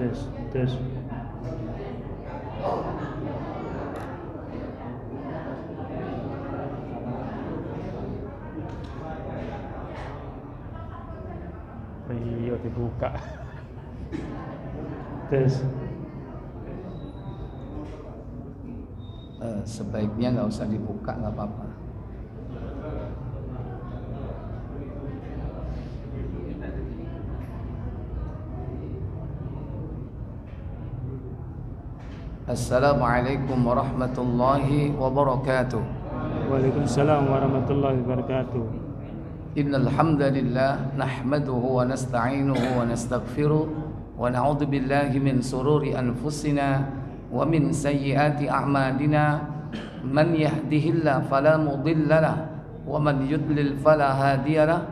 tes tes. Iya dibuka. Tes. Sebaiknya nggak usah dibuka, nggak apa-apa. Assalamualaikum warahmatullahi wabarakatuh. Waalaikumsalam warahmatullahi wabarakatuh. Innal hamdalillah nahmaduhu wa nasta'inuhu wa nastaghfiruh wa na'udzu billahi min sururi anfusina wa min sayyiati a'malina. Man yahdihillahu fala mudilla lahu wa man yudlil fala hadiya lahu.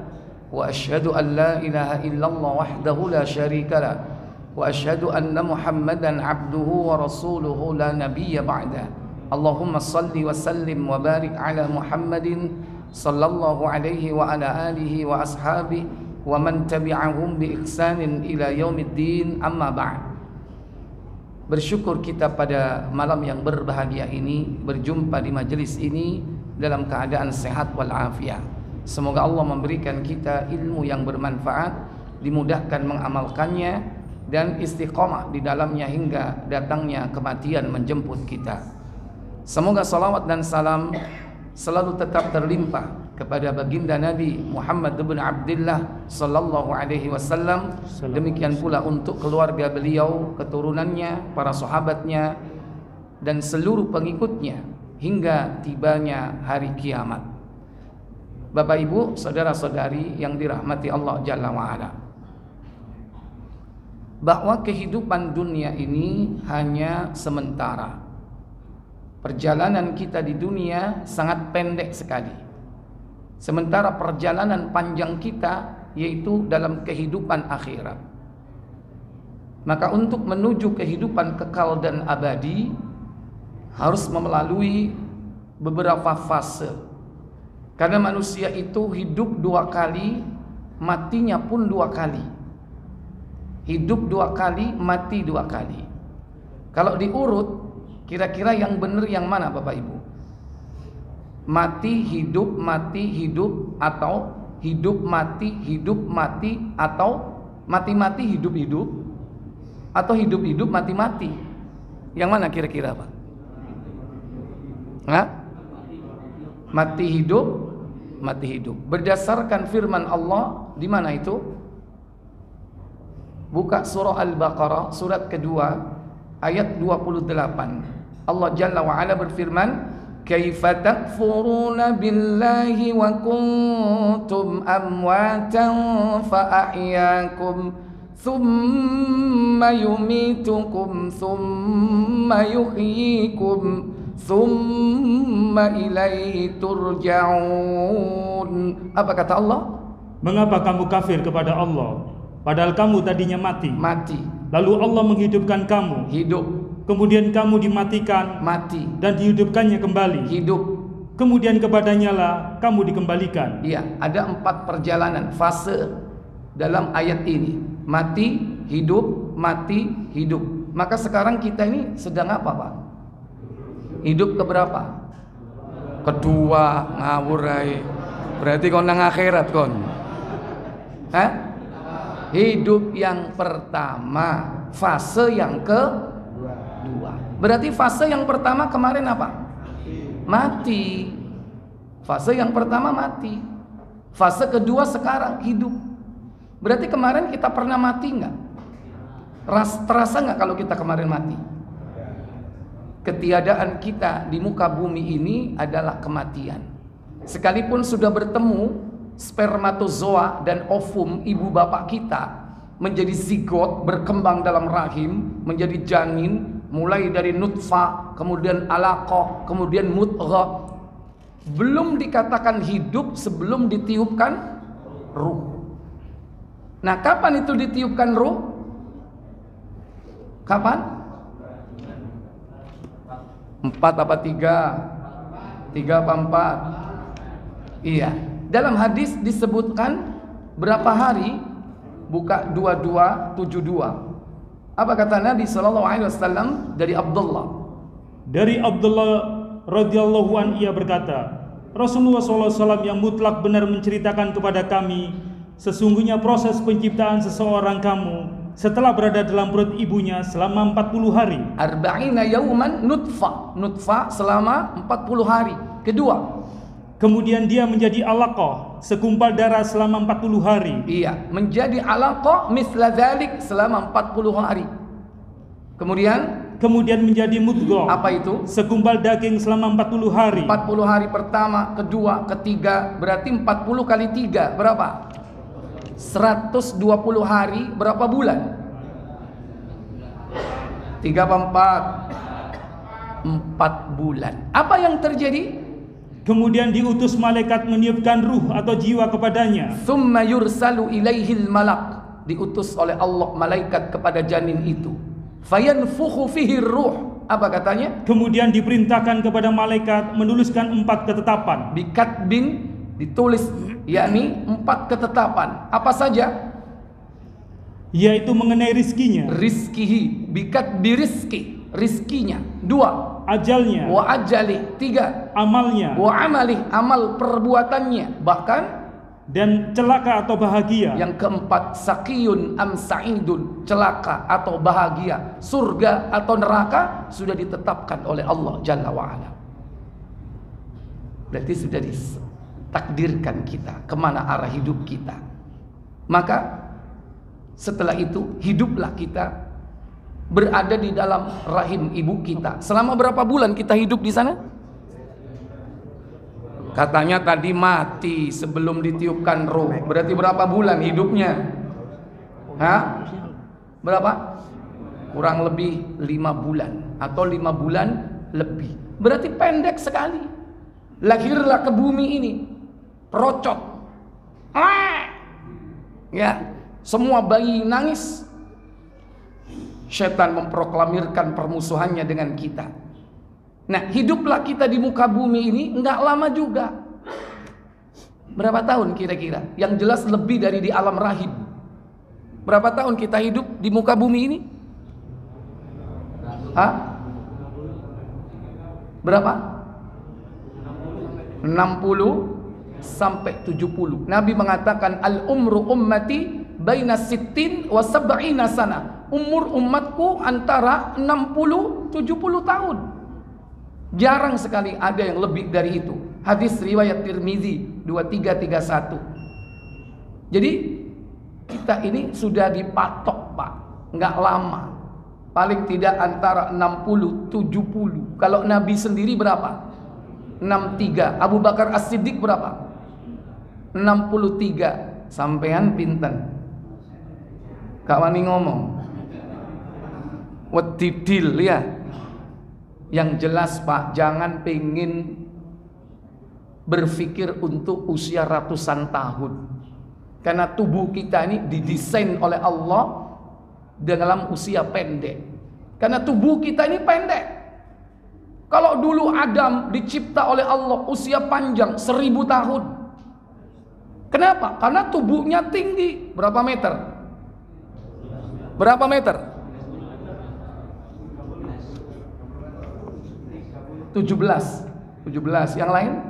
Wa asyhadu an la ilaha illallah wahdahu la syarika lahu wa asyhadu anna Muhammadan abduhu wa rasuluhu la nabiyya ba'da. Allahumma salli wa sallim wa barik ala Muhammadin sallallahu alaihi wa ala alihi wa ashabihi wa man tabi'ahum bi ihsanin ila yaumiddin, amma ba'd. Bersyukur kita pada malam yang berbahagia ini berjumpa di majelis ini dalam keadaan sehat walafiat. Semoga Allah memberikan kita ilmu yang bermanfaat, dimudahkan mengamalkannya dan istiqamah di dalamnya hingga datangnya kematian menjemput kita. Semoga salawat dan salam selalu tetap terlimpah kepada baginda Nabi Muhammad bin Abdullah sallallahu alaihi wasallam. Demikian pula untuk keluarga beliau, keturunannya, para sahabatnya dan seluruh pengikutnya hingga tibanya hari kiamat. Bapak Ibu, saudara-saudari yang dirahmati Allah Jalla wa Ala, bahwa kehidupan dunia ini hanya sementara. Perjalanan kita di dunia sangat pendek sekali. Sementara perjalanan panjang kita yaitu dalam kehidupan akhirat. Maka untuk menuju kehidupan kekal dan abadi harus melalui beberapa fase. Karena manusia itu hidup 2 kali, matinya pun 2 kali. Hidup 2 kali, mati 2 kali. Kalau diurut, kira-kira yang benar yang mana Bapak Ibu? Mati, hidup, atau hidup, mati, atau mati, hidup, atau hidup, mati. Yang mana kira-kira Pak? Hah? Mati, hidup. Berdasarkan firman Allah, di mana itu? Buka surah Al-Baqarah, surat kedua, ayat 28. Allah Jalla wa Ala berfirman, "Kaifa takfuruna billahi wa kuntum amwatan fa ahyakum thumma yumitukum thumma yuhyikum thumma ilaihi turja'un." Apa kata Allah? Mengapa kamu kafir kepada Allah padahal kamu tadinya mati? Lalu Allah menghidupkan kamu, hidup. Kemudian kamu dimatikan, mati. Dan dihidupkannya kembali, hidup. Kemudian kepadanya lah kamu dikembalikan. Iya, ada 4 perjalanan fase dalam ayat ini. Mati, hidup, mati, hidup. Maka sekarang kita ini sedang apa Pak? Hidup keberapa? Kedua, ngawurai. Berarti kon nang akhirat kon. Hah? Hidup yang pertama, fase yang kedua. Berarti fase yang pertama kemarin apa? Mati. Fase yang pertama mati. Fase kedua sekarang hidup. Berarti kemarin kita pernah mati nggak? Terasa nggak kalau kita kemarin mati? Ketiadaan kita di muka bumi ini adalah kematian. Sekalipun sudah bertemu spermatozoa dan ovum ibu bapak kita menjadi zigot, berkembang dalam rahim menjadi janin, mulai dari nutfah, kemudian alaqah, kemudian mudghah, belum dikatakan hidup sebelum ditiupkan ruh. Nah, kapan itu ditiupkan ruh? Kapan? 4 apa 3? 3 apa 4? Iya. Dalam hadis disebutkan berapa hari? Buka 2272. Apa kata Nabi SAW dari Abdullah? Dari Abdullah radhiyallahu an ia berkata, Rasulullah SAW yang mutlak benar menceritakan kepada kami, sesungguhnya proses penciptaan seseorang kamu setelah berada dalam perut ibunya selama 40 hari. Arba'ina yauman nutfah selama 40 hari. Kedua, kemudian dia menjadi alaqah, segumpal darah selama 40 hari. Iya, menjadi alaqah misla dzalik selama 40 hari. Kemudian menjadi mudghah. Apa itu? Segumpal daging selama 40 hari. 40 hari pertama, kedua, ketiga, berarti 40 kali 3 berapa? 120 hari, berapa bulan? 3 apa 4? 4 bulan. Apa yang terjadi? Kemudian diutus malaikat meniupkan ruh atau jiwa kepadanya. Tsumma yursalu ilaihil malak. Diutus oleh Allah malaikat kepada janin itu. Fayanfukhu fihi ruh. Apa katanya? Kemudian diperintahkan kepada malaikat menuliskan 4 ketetapan. Bikatbin, ditulis, yakni 4 ketetapan. Apa saja? Yaitu mengenai rizkinya. Rizkihi, bikatbi rizki, rizkinya. 2, ajalnya. Wa ajali. 3, amalnya. Wa amali, amal perbuatannya. Bahkan dan celaka atau bahagia. Yang keempat, sakiyun am sa'idun, celaka atau bahagia, surga atau neraka sudah ditetapkan oleh Allah Jalla wa'ala. Berarti sudah ditakdirkan kita kemana arah hidup kita. Maka setelah itu hiduplah kita berada di dalam rahim ibu kita. Selama berapa bulan kita hidup di sana? Katanya tadi mati sebelum ditiupkan roh. Berarti berapa bulan hidupnya? Hah? Berapa? Kurang lebih 5 bulan atau 5 bulan lebih. Berarti pendek sekali. Lahirlah ke bumi ini perocot. Ya, semua bayi nangis. Setan memproklamirkan permusuhannya dengan kita. Nah, hiduplah kita di muka bumi ini enggak lama juga. Berapa tahun kira-kira? Yang jelas lebih dari di alam rahim. Berapa tahun kita hidup di muka bumi ini? Hah? Berapa? 60 sampai 70. Nabi mengatakan al-umru ummati baina sittin wa sab'ina sana. Umur umatku antara 60 70 tahun. Jarang sekali ada yang lebih dari itu. Hadis riwayat Tirmizi 2331. Jadi kita ini sudah dipatok, Pak, nggak lama. Paling tidak antara 60 70. Kalau Nabi sendiri berapa? 63. Abu Bakar As-Siddiq berapa? 63. Sampean pinten? Kak wani ngomong. Wedidil ya. Yang jelas Pak, jangan pengen berpikir untuk usia ratusan tahun. Karena tubuh kita ini didesain oleh Allah dalam usia pendek. Karena tubuh kita ini pendek. Kalau dulu Adam dicipta oleh Allah usia panjang 1000 tahun. Kenapa? Karena tubuhnya tinggi. Berapa meter? Berapa meter? 17. Yang lain?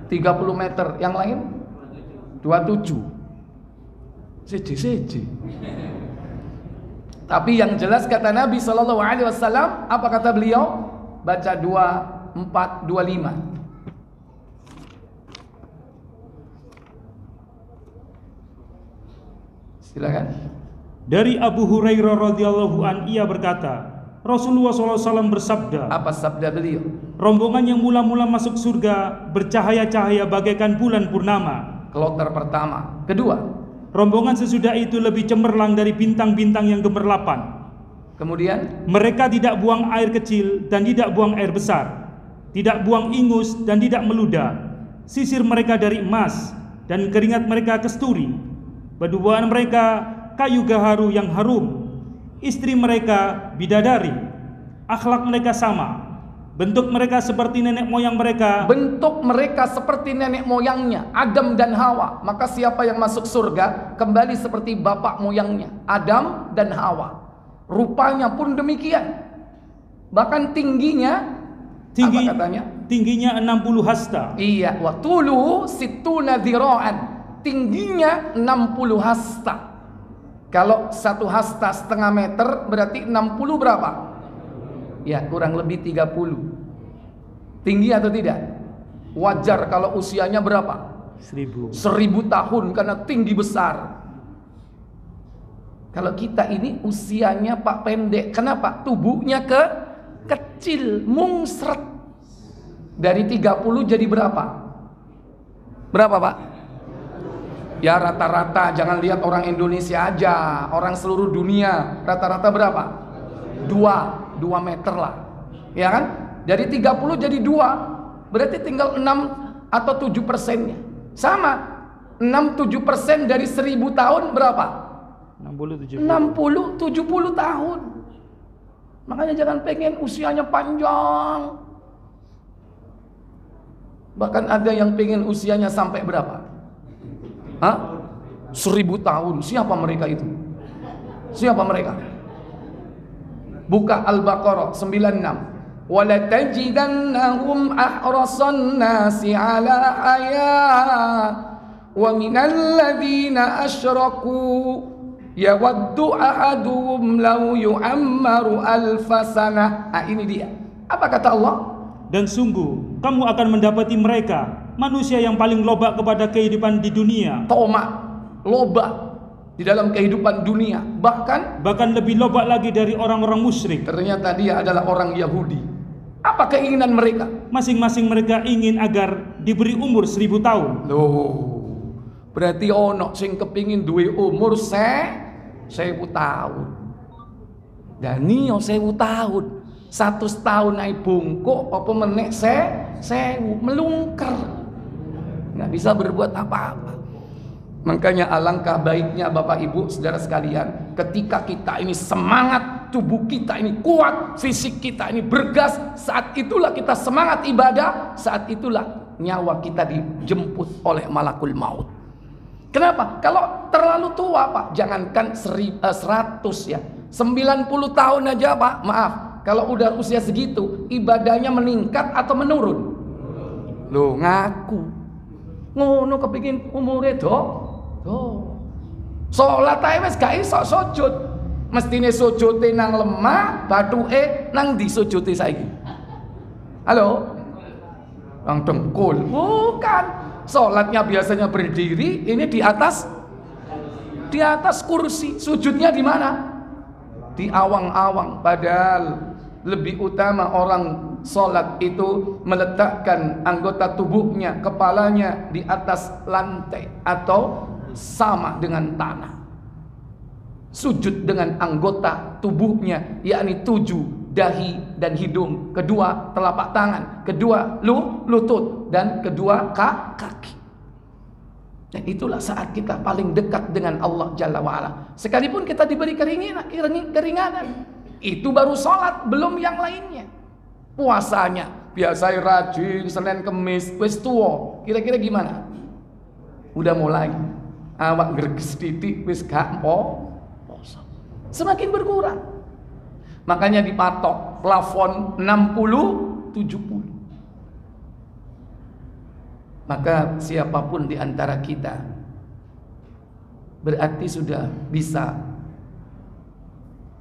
30 meter. Yang lain? 27. Seji. Tapi yang jelas kata Nabi SAW, apa kata beliau? Baca 24, 25. Silakan. Dari Abu Hurairah radhiyallahu an ia berkata, Rasulullah SAW bersabda. Apa sabda beliau? Rombongan yang mula-mula masuk surga bercahaya-cahaya bagaikan bulan purnama. Kloter pertama. Kedua, rombongan sesudah itu lebih cemerlang dari bintang-bintang yang gemerlapan. Kemudian, mereka tidak buang air kecil dan tidak buang air besar, tidak buang ingus dan tidak meludah. Sisir mereka dari emas dan keringat mereka kesturi. Penubuhan mereka kayu gaharu yang harum. Istri mereka bidadari. Akhlak mereka sama. Bentuk mereka seperti nenek moyang mereka. Bentuk mereka seperti nenek moyangnya, Adam dan Hawa. Maka siapa yang masuk surga kembali seperti bapak moyangnya, Adam dan Hawa. Rupanya pun demikian. Bahkan tingginya, apa katanya? Tingginya 60 hasta. Iya, wa tuluhu sittuna dzira'an. Tingginya 60 hasta. Kalau 1 hasta setengah meter berarti 60 berapa? Ya, kurang lebih 30. Tinggi atau tidak? Wajar kalau usianya berapa? 1000 tahun karena tinggi besar. Kalau kita ini usianya Pak pendek. Kenapa? Tubuhnya kecil, mungsret. Dari 30 jadi berapa? Berapa, Pak? Ya rata-rata, jangan lihat orang Indonesia aja, orang seluruh dunia rata-rata berapa? 2 meter lah, ya kan? Dari 30 jadi 2, berarti tinggal 6 atau 7%-nya. Sama, 6-7% dari 1000 tahun berapa? 60-70 tahun. Makanya jangan pengen usianya panjang. Bahkan ada yang pengen usianya sampai berapa? 1000 tahun. Siapa mereka itu? Siapa mereka? Buka Al-Baqarah 96. Wala tajidannahum ahrasan nasi ala hayat wa minal ladzina asyraku yawaddu ahaduhum law yu'ammaru alfasana. Ini dia. Apa kata Allah? Dan sungguh kamu akan mendapati mereka manusia yang paling loba kepada kehidupan di dunia. Tomak, loba di dalam kehidupan dunia, bahkan lebih loba lagi dari orang-orang musyrik. Ternyata dia adalah orang Yahudi. Apa keinginan mereka? Masing-masing mereka ingin agar diberi umur 1000 tahun. Loh, berarti ono sing kepingin duwe umur 1000 tahun. Dan niyo 1000 tahun. 100 tahun naik bungkuk apa menek 1000 melungker. Nggak bisa berbuat apa-apa. Makanya alangkah baiknya Bapak Ibu saudara sekalian, ketika kita ini semangat, tubuh kita ini kuat, fisik kita ini bergas, saat itulah kita semangat ibadah, saat itulah nyawa kita dijemput oleh malakul maut. Kenapa? Kalau terlalu tua Pak, jangankan 100 ya, 90 tahun aja Pak, maaf, kalau udah usia segitu ibadahnya meningkat atau menurun? Loh, ngaku ngono kepingin umure sholat ae wis gak iso sujud. Mestine sujute nang lemah, bathuke nang ndi sujute saiki? Halo? Nang dengkul. Bukan. Sholatnya biasanya berdiri, ini di atas kursi. Sujudnya di mana? Di awang-awang. Padahal lebih utama orang sholat itu meletakkan anggota tubuhnya, kepalanya di atas lantai atau sama dengan tanah. Sujud dengan anggota tubuhnya, yakni 7 dahi dan hidung, kedua telapak tangan, kedua lutut, dan kedua kaki. Dan itulah saat kita paling dekat dengan Allah Jalla wa'ala. Sekalipun kita diberi keringanan, itu baru sholat, belum yang lainnya. Puasanya biasa rajin Senin Kemis, wis tuwa, kira-kira gimana? Udah mulai awak greges titik wis gak poso. Semakin berkurang. Makanya dipatok plafon 60-70. Maka siapapun di antara kita berarti sudah bisa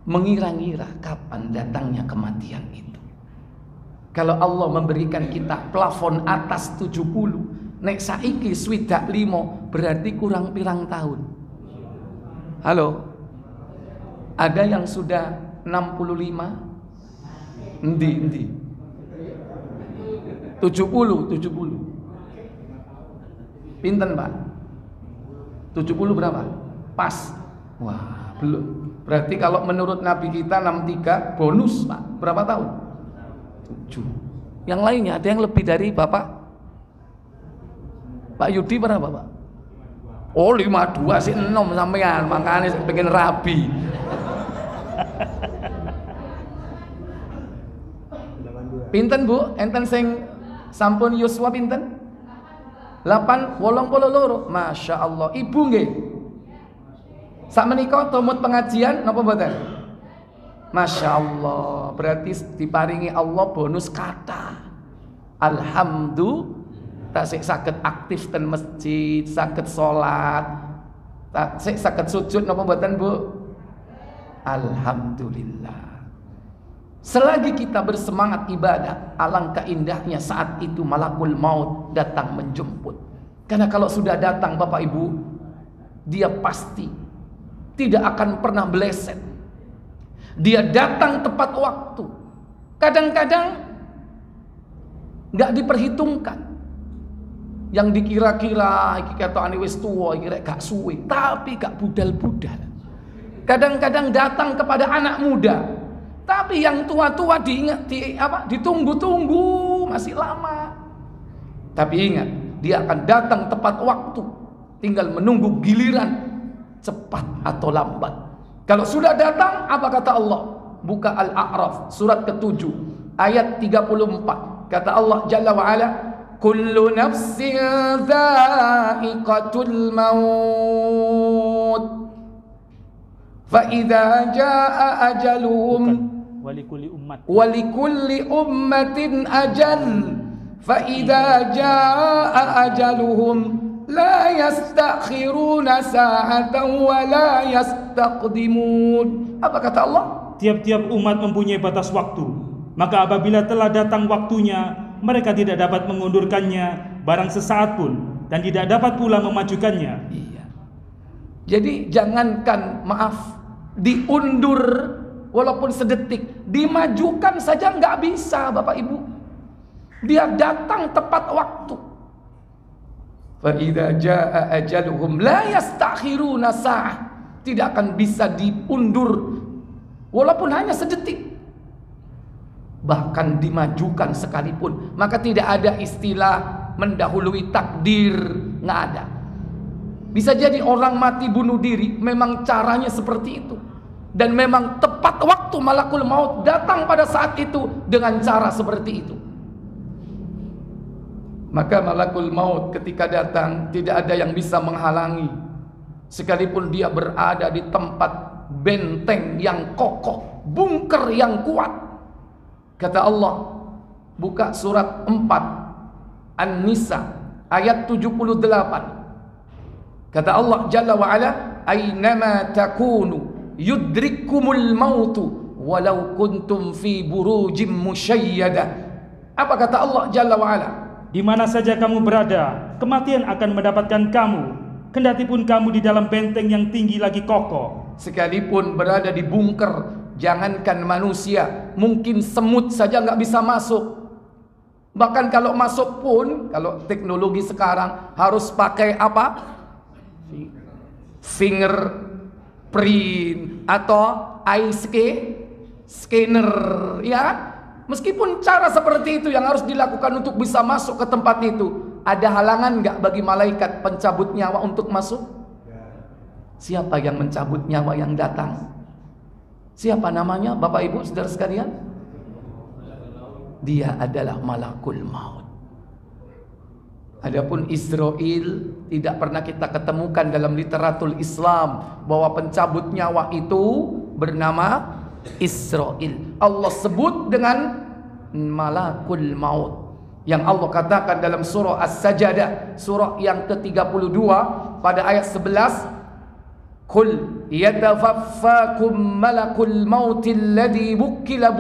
mengira-ngira kapan datangnya kematian itu. Kalau Allah memberikan kita plafon atas 70, nek saiki swidak 5, berarti kurang pirang tahun. Halo? Ada yang sudah 65? Endi? 70. Pinten Pak? 70 berapa? Pas. Wah, belum. Berarti kalau menurut Nabi kita 63 bonus Pak. Berapa tahun? 7. Yang lainnya ada yang lebih dari Bapak? Pak Yudi berapa Pak? Oh 52 sih 6 sampean, makanya pengen rabi. 82. Pinten Bu? Enten sing sampun yuswa pinten? 82. Masya Allah. Ibu nggih. Sakmenika tumut pengajian napa mboten? Masya Allah. Berarti diparingi Allah bonus kata. Alhamdulillah. Tasik saged aktif ten masjid, saged salat, tasik saged sujud napa mboten Bu? Alhamdulillah. Selagi kita bersemangat ibadah, alangkah indahnya saat itu malakul maut datang menjemput. Karena kalau sudah datang Bapak Ibu, dia pasti tidak akan pernah meleset. Dia datang tepat waktu. Kadang-kadang nggak diperhitungkan. Yang dikira-kira iki ketokane wis tuwa, iki rek gak suwe, tapi gak budal-budal. Kadang-kadang datang kepada anak muda. Tapi yang tua-tua ditunggu-tunggu masih lama. Tapi ingat, dia akan datang tepat waktu. Tinggal menunggu giliran cepat atau lambat. Kalau sudah datang, apa kata Allah? Buka Al-A'raf surat ke-7 ayat 34. Kata Allah Jalla wa Ala, kullu nafsin dha'iqatul maut. Fa idza jaa ajaluhum walikulli ummatin ajal. Fa idza jaa ajaluhum la yastakhiruna sa'atan wa la yastaqdimun. Apa kata Allah? Tiap-tiap umat mempunyai batas waktu. Maka apabila telah datang waktunya, mereka tidak dapat mengundurkannya barang sesaat pun, dan tidak dapat pula memajukannya. Iya. Jadi jangankan diundur walaupun sedetik, dimajukan saja nggak bisa Bapak Ibu. Dia datang tepat waktu. Fa idza jaa ajaluhum la yastakhiruna sa'ah. Tidak akan bisa diundur walaupun hanya sedetik. Bahkan dimajukan sekalipun. Maka tidak ada istilah mendahului takdir, nggak ada. Bisa jadi orang mati bunuh diri, memang caranya seperti itu. Dan memang tepat waktu malakul maut datang pada saat itu dengan cara seperti itu. Maka malakul maut ketika datang tidak ada yang bisa menghalangi. Sekalipun dia berada di tempat benteng yang kokoh, bunker yang kuat. Kata Allah, buka surat 4 An-Nisa ayat 78. Kata Allah Jalla wa Ala, aynama takunu yudrikkumul mautu walau kuntum fi burujim musyayyadah. Apa kata Allah Jalla wa Ala? Di mana saja kamu berada, kematian akan mendapatkan kamu, kendati pun kamu di dalam benteng yang tinggi lagi kokoh. Sekalipun berada di bunker, jangankan manusia, mungkin semut saja nggak bisa masuk. Bahkan kalau masuk pun, kalau teknologi sekarang harus pakai apa? Fingerprint atau eye scanner, ya. Meskipun cara seperti itu yang harus dilakukan untuk bisa masuk ke tempat itu, ada halangan nggak bagi malaikat pencabut nyawa untuk masuk? Siapa yang mencabut nyawa yang datang? Siapa namanya Bapak Ibu saudara sekalian? Dia adalah malakul maut. Adapun Israel tidak pernah kita ketemukan dalam literatur Islam bahwa pencabut nyawa itu bernama Israel. Allah sebut dengan malakul maut. Yang Allah katakan dalam surah As-Sajdah, surah yang ke-32 pada ayat 11, Qul yatafaffakum malakul mauti alladhi wukila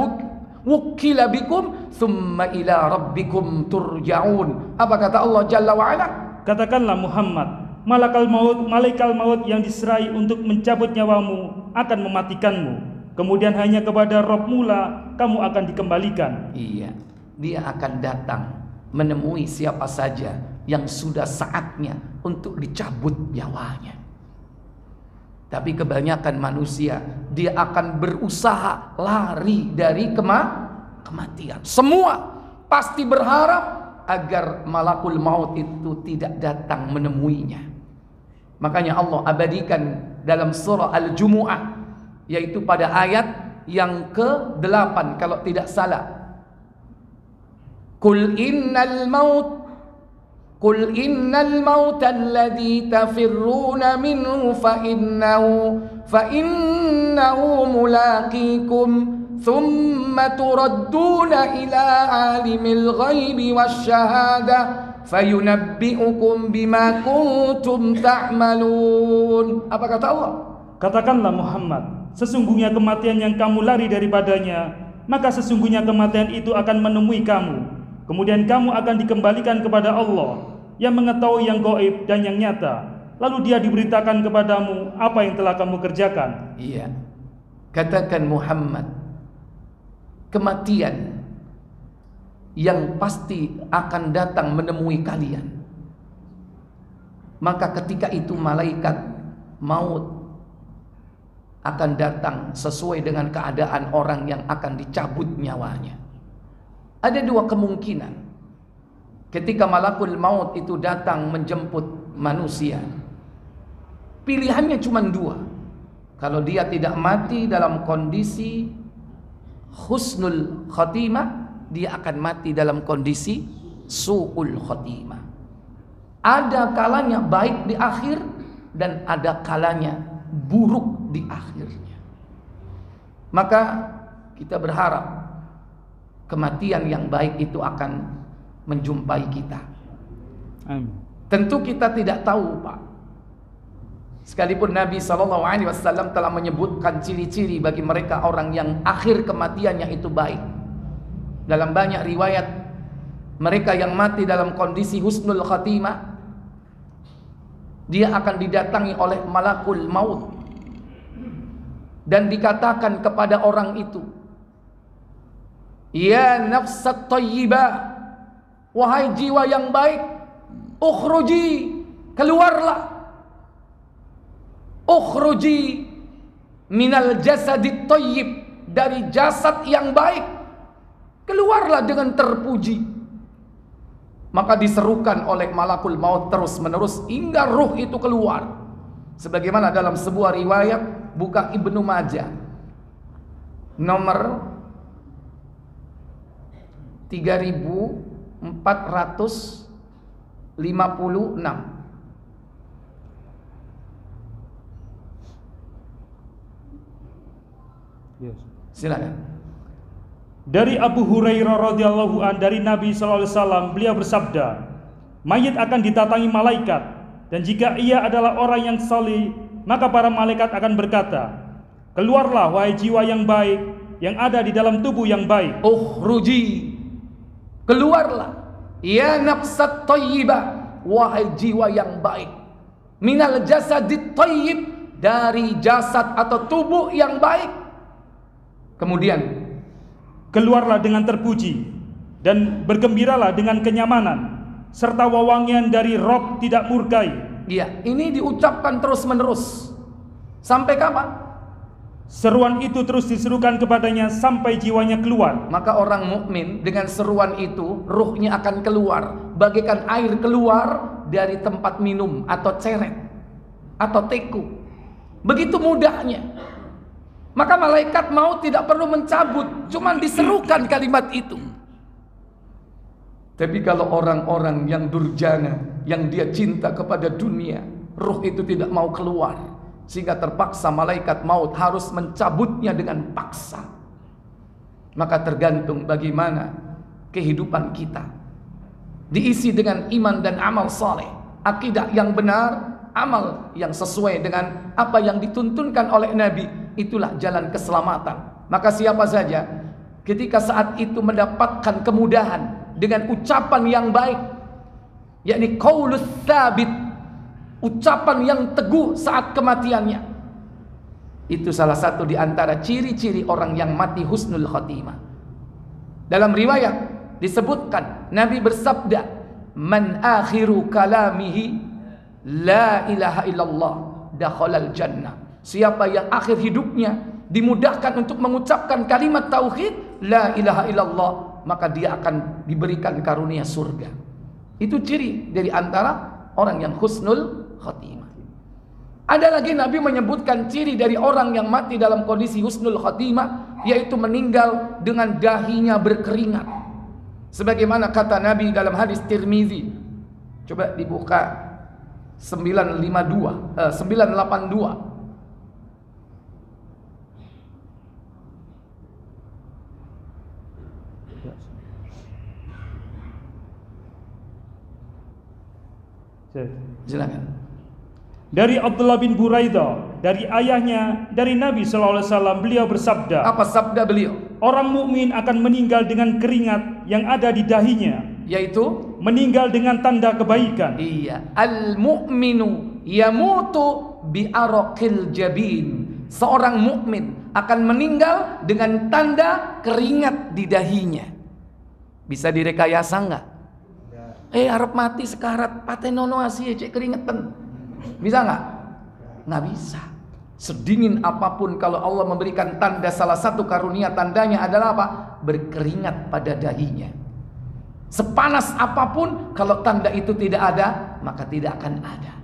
bikum thumma ila rabbikum turja'un. Apa kata Allah Jalla wa Ala? Katakanlah Muhammad, malaikat maut yang diserai untuk mencabut nyawamu akan mematikanmu. Kemudian hanya kepada Rabb-mu lah kamu akan dikembalikan. Iya, dia akan datang menemui siapa saja yang sudah saatnya untuk dicabut nyawanya. Tapi kebanyakan manusia, dia akan berusaha lari dari kematian. Semua pasti berharap agar malakul maut itu tidak datang menemuinya. Makanya Allah abadikan dalam surah Al-Jumu'ah, yaitu pada ayat yang ke-8 kalau tidak salah. Qul innal maut alladhi tafirruna minhu fa innahu mulaqikum thumma turadduna ila alimil ghaibi wasyahada fayunabbi'ukum bima kuntum ta'malun. Apa kata Allah? Katakanlah Muhammad, sesungguhnya kematian yang kamu lari daripadanya, maka sesungguhnya kematian itu akan menemui kamu. Kemudian kamu akan dikembalikan kepada Allah yang mengetahui yang gaib dan yang nyata. Lalu dia diberitakan kepadamu apa yang telah kamu kerjakan. Iya. Katakan Muhammad, kematian yang pasti akan datang menemui kalian. Maka ketika itu malaikat maut akan datang sesuai dengan keadaan orang yang akan dicabut nyawanya. Ada dua kemungkinan. Ketika malakul maut itu datang menjemput manusia, pilihannya cuma dua. Kalau dia tidak mati dalam kondisi husnul khotimah, dia akan mati dalam kondisi su'ul khotimah. Ada kalanya baik di akhir dan ada kalanya buruk di akhirnya. Maka kita berharap kematian yang baik itu akan menjumpai kita. Amin. Tentu kita tidak tahu, Pak. Sekalipun Nabi SAW telah menyebutkan ciri-ciri bagi mereka orang yang akhir kematiannya itu baik. Dalam banyak riwayat, mereka yang mati dalam kondisi husnul khatimah, dia akan didatangi oleh malakul maut dan dikatakan kepada orang itu, ya nafsat thayyibah, wahai jiwa yang baik, ukhruji, keluarlah, ukhruji minal jasadit thayyib, dari jasad yang baik, keluarlah dengan terpuji. Maka diserukan oleh malakul maut terus menerus hingga ruh itu keluar. Sebagaimana dalam sebuah riwayat, buka Ibnu Majah nomor 3456. Yes. Silakan. Dari Abu Hurairah radhiyallahu an, dari Nabi SAW, beliau bersabda, mayit akan ditatangi malaikat, dan jika ia adalah orang yang salih, maka para malaikat akan berkata, keluarlah wahai jiwa yang baik yang ada di dalam tubuh yang baik. Ukhruji, keluarlah, ya nafsat thayyibah, wahai jiwa yang baik, minal jasadit thayyib, dari jasad atau tubuh yang baik. Kemudian keluarlah dengan terpuji dan bergembiralah dengan kenyamanan serta wewangian dari Rob tidak murkai. Iya, ini diucapkan terus menerus. Sampai kapan? Seruan itu terus diserukan kepadanya sampai jiwanya keluar. Maka orang mukmin dengan seruan itu ruhnya akan keluar bagaikan air keluar dari tempat minum atau ceret atau teku. Begitu mudahnya. Maka malaikat maut tidak perlu mencabut, cuma diserukan kalimat itu. Tapi kalau orang-orang yang durjana, yang dia cinta kepada dunia, ruh itu tidak mau keluar, sehingga terpaksa malaikat maut harus mencabutnya dengan paksa. Maka tergantung bagaimana kehidupan kita, diisi dengan iman dan amal saleh, akidah yang benar, amal yang sesuai dengan apa yang dituntunkan oleh Nabi. Itulah jalan keselamatan. Maka siapa saja ketika saat itu mendapatkan kemudahan dengan ucapan yang baik, yakni qaulus tsabit, ucapan yang teguh saat kematiannya, itu salah satu di antara ciri-ciri orang yang mati husnul khatimah. Dalam riwayat disebutkan Nabi bersabda, man akhiru kalamihi la ilaha illallah dakhalal jannah. Siapa yang akhir hidupnya dimudahkan untuk mengucapkan kalimat tauhid la ilaha illallah, maka dia akan diberikan karunia surga. Itu ciri dari antara orang yang husnul khatimah. Ada lagi Nabi menyebutkan ciri dari orang yang mati dalam kondisi husnul khatimah, yaitu meninggal dengan dahinya berkeringat. Sebagaimana kata Nabi dalam hadis Tirmizi. Coba dibuka 982. Silakan. Dari Abdullah bin Buraidah, dari ayahnya, dari Nabi SAW, beliau bersabda. Apa sabda beliau? Orang mukmin akan meninggal dengan keringat yang ada di dahinya, yaitu meninggal dengan tanda kebaikan. Iya, al-mu'minu yamutu bi araqil jabin. Seorang mukmin akan meninggal dengan tanda keringat di dahinya. Bisa direkayasa enggak? Harap mati sekarat, patenono asih cek keringetan. Bisa enggak? Enggak bisa. Sedingin apapun kalau Allah memberikan tanda, salah satu karunia tandanya adalah apa? Berkeringat pada dahinya. Sepanas apapun, kalau tanda itu tidak ada, maka tidak akan ada.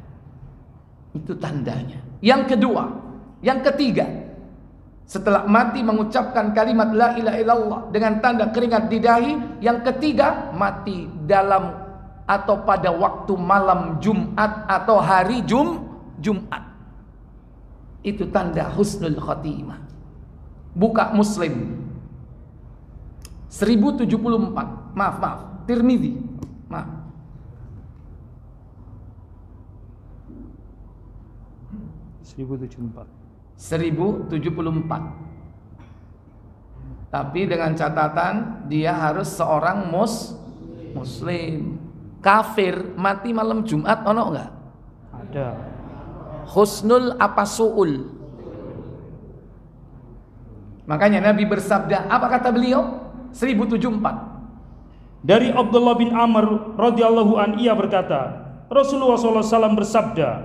Itu tandanya. Yang kedua, yang ketiga, setelah mati mengucapkan kalimat la ilaha illallah dengan tanda keringat di dahi. Yang ketiga, mati dalam atau pada waktu malam Jumat atau hari Jumat. Itu tanda husnul khatimah. Buka Muslim 1074. Maaf, Tirmizi. Maaf. 1074. Tapi dengan catatan dia harus seorang muslim. Kafir mati malam Jumat ono enggak? Ada. Husnul apa su'ul? Makanya Nabi bersabda, apa kata beliau? 1074. Dari Abdullah bin Amr radhiyallahu an, ia berkata, Rasulullah SAW bersabda,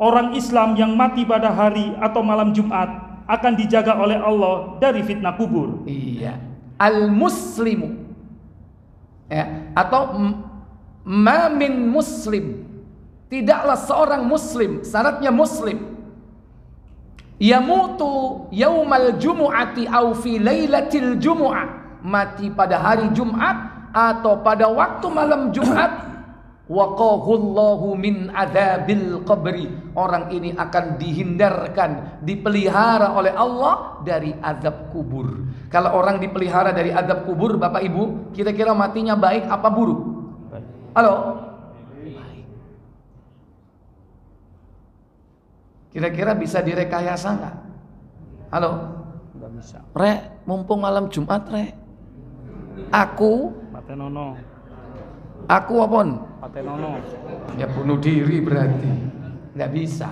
orang Islam yang mati pada hari atau malam Jumat akan dijaga oleh Allah dari fitnah kubur. Iya. Al-muslimu, ya, atau ma min muslim, tidaklah seorang muslim, syaratnya muslim, yamutu yaumal jumu'ati au fi lailatil jumu'ah, mati pada hari Jumat atau pada waktu malam Jumat, waqahullahu min adzabil qabri, orang ini akan dihindarkan, dipelihara oleh Allah dari azab kubur. Kalau orang dipelihara dari azab kubur, Bapak Ibu, kira-kira matinya baik apa buruk? Halo? Baik. Kira-kira bisa direkayasa nggak? Halo? Nggak bisa. Rek, mumpung malam Jumat, Rek, aku patenono. Aku apon? Patenono. Ya bunuh diri berarti. Nggak bisa.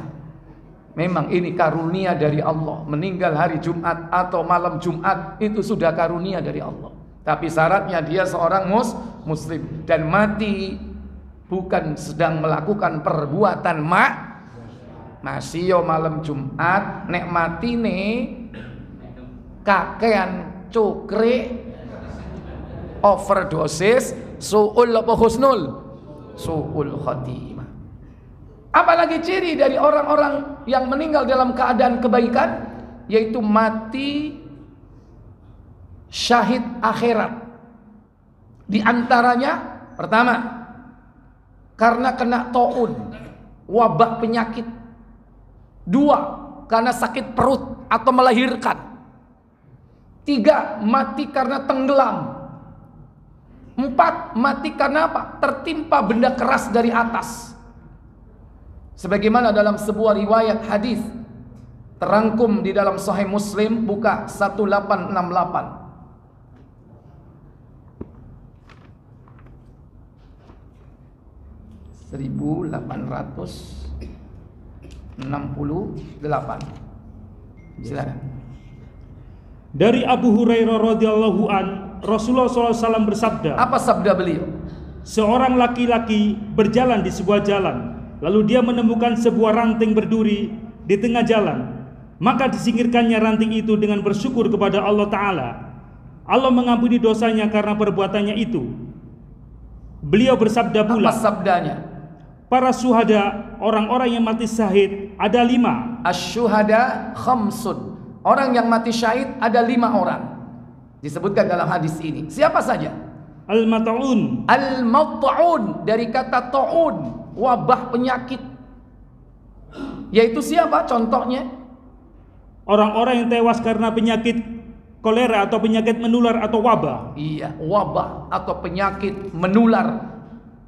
Memang ini karunia dari Allah. Meninggal hari Jumat atau malam Jumat itu sudah karunia dari Allah. Tapi syaratnya dia seorang muslim dan mati bukan sedang melakukan perbuatan masih yo malam Jumat, nek mati nih kakean cukre overdosis, su'ul apa husnul? Su'ul khatimah. Apalagi ciri dari orang-orang yang meninggal dalam keadaan kebaikan, yaitu mati syahid akhirat. Di antaranya, pertama, karena kena taun, wabah penyakit. Dua, karena sakit perut atau melahirkan. Tiga, mati karena tenggelam. Empat, mati karena apa? Tertimpa benda keras dari atas. Sebagaimana dalam sebuah riwayat hadis terangkum di dalam Sahih Muslim, buka 1868. 1868. Silakan. Dari Abu Hurairah radhiyallahu an, Rasulullah SAW bersabda. Apa sabda beliau? Seorang laki-laki berjalan di sebuah jalan, lalu dia menemukan sebuah ranting berduri di tengah jalan. Maka disingkirkannya ranting itu dengan bersyukur kepada Allah Ta'ala. Allah mengampuni dosanya karena perbuatannya itu. Beliau bersabda pula. Apa sabdanya? Para syuhada, orang-orang yang mati syahid, ada 5. Asy-syuhada khamsun. Orang yang mati syahid ada 5 orang. Disebutkan dalam hadis ini. Siapa saja? Al-mat'un. Al-mat'un dari kata ta'un, wabah penyakit. Yaitu siapa contohnya? Orang-orang yang tewas karena penyakit kolera atau penyakit menular atau wabah. Iya, wabah atau penyakit menular.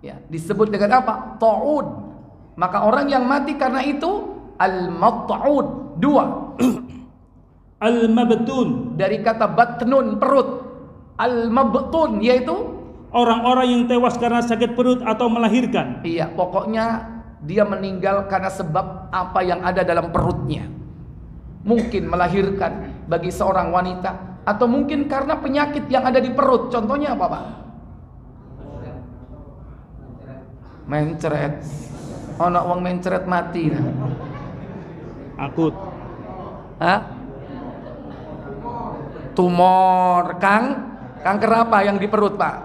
Ya, disebut dengan apa? Ta'un. Maka orang yang mati karena itu al-mat'un. Dua. Al-mabtun. Dari kata batnun, perut. Al-mabtun yaitu orang-orang yang tewas karena sakit perut atau melahirkan. iya, pokoknya dia meninggal karena sebab apa yang ada dalam perutnya. Mungkin melahirkan bagi seorang wanita, atau mungkin karena penyakit yang ada di perut. Contohnya apa, Pak? Mencret. Ono wong mencret mati. Akut. Hah? Tumor, kanker apa yang di perut, Pak?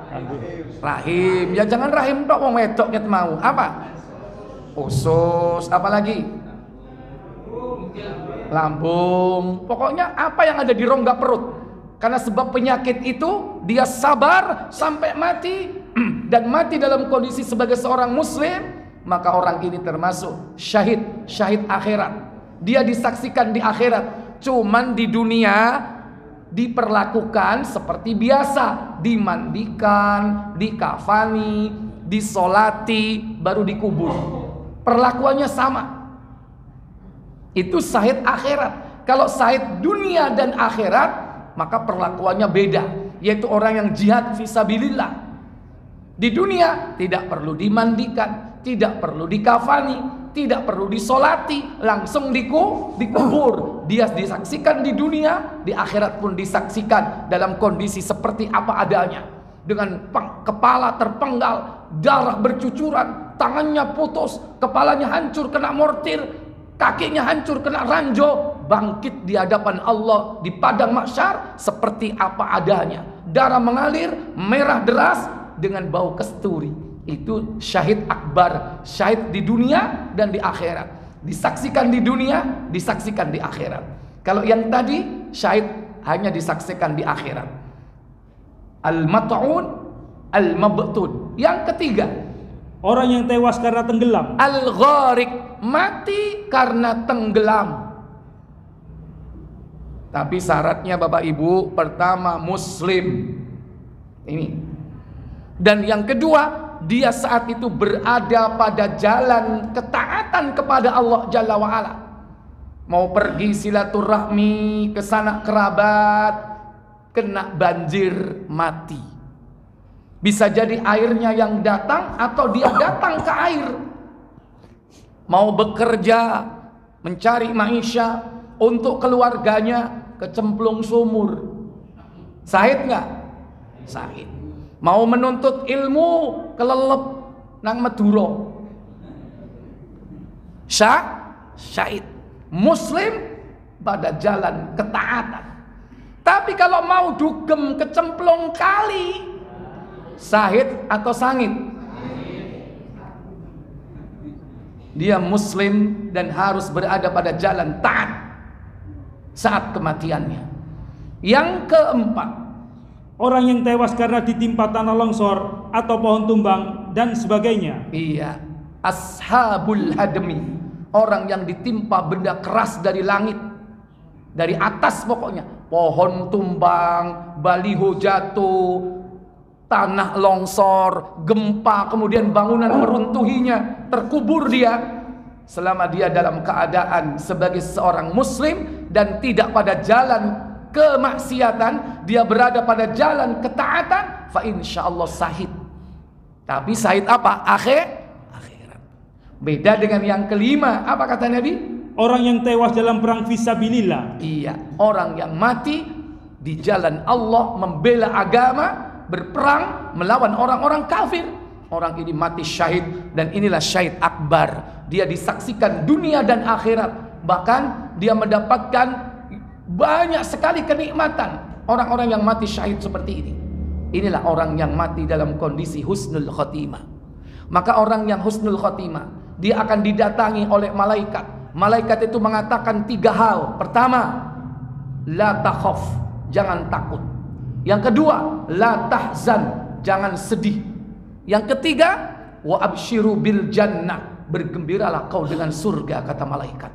Rahim. Ya jangan rahim tok, wong wedok ket mau. Apa? Usus, apa lagi? Lambung. Pokoknya apa yang ada di rongga perut. Karena sebab penyakit itu dia sabar sampai mati dan mati dalam kondisi sebagai seorang muslim, maka orang ini termasuk syahid, syahid akhirat. Dia disaksikan di akhirat. Cuman di dunia diperlakukan seperti biasa, dimandikan, dikafani, disolati, baru dikubur. Perlakuannya sama. Itu syahid akhirat. Kalau syahid dunia dan akhirat, maka perlakuannya beda, yaitu orang yang jihad fisabilillah. Di dunia tidak perlu dimandikan, tidak perlu dikafani, tidak perlu disolati, langsung dikubur. Dia disaksikan di dunia, di akhirat pun disaksikan dalam kondisi seperti apa adanya, dengan kepala terpenggal, darah bercucuran, tangannya putus, kepalanya hancur kena mortir, kakinya hancur kena ranjau, bangkit di hadapan Allah di padang mahsyar seperti apa adanya. Darah mengalir, merah deras dengan bau kasturi. Itu syahid akbar, syahid di dunia dan di akhirat. Disaksikan di dunia, disaksikan di akhirat. Kalau yang tadi syahid hanya disaksikan di akhirat. Al-mat'un, al-mabtun. Yang ketiga, orang yang tewas karena tenggelam. Al-gharik, mati karena tenggelam. Tapi syaratnya Bapak Ibu, pertama muslim. Ini. Dan yang kedua, dia saat itu berada pada jalan ketaatan kepada Allah Jalla wa'ala. Mau pergi silaturahmi ke sanak kerabat, kena banjir, mati. Bisa jadi airnya yang datang atau dia datang ke air. Mau bekerja, mencari maisha untuk keluarganya, kecemplung sumur. Syahid nggak? Syahid. Mau menuntut ilmu, kelelep nang Madura. Syahid. Muslim pada jalan ketaatan. Tapi kalau mau dugem kecemplung kali, syahid atau sangit? Dia muslim dan harus berada pada jalan taat saat kematiannya. Yang keempat, orang yang tewas karena ditimpa tanah longsor atau pohon tumbang dan sebagainya. Iya, ashabul hadmi, orang yang ditimpa benda keras dari langit, dari atas pokoknya, pohon tumbang, baliho jatuh, tanah longsor, gempa, kemudian bangunan meruntuhinya, terkubur dia. Selama dia dalam keadaan sebagai seorang muslim dan tidak pada jalan kemaksiatan, dia berada pada jalan ketaatan, fa insyaallah syahid. Tapi syahid apa? Akhirat. Beda dengan yang kelima, apa kata Nabi? Orang yang tewas dalam perang fisabilillah. Iya, orang yang mati di jalan Allah membela agama, berperang melawan orang-orang kafir. Orang ini mati syahid, dan inilah syahid akbar. Dia disaksikan dunia dan akhirat. Bahkan dia mendapatkan banyak sekali kenikmatan. Orang-orang yang mati syahid seperti ini, inilah orang yang mati dalam kondisi husnul khotimah. Maka orang yang husnul khotimah, dia akan didatangi oleh malaikat. Malaikat itu mengatakan 3 hal. Pertama, la takhaf, jangan takut. Yang kedua, la tahzan, jangan sedih. Yang ketiga, wa absyiru bil jannah, bergembiralah kau dengan surga, kata malaikat.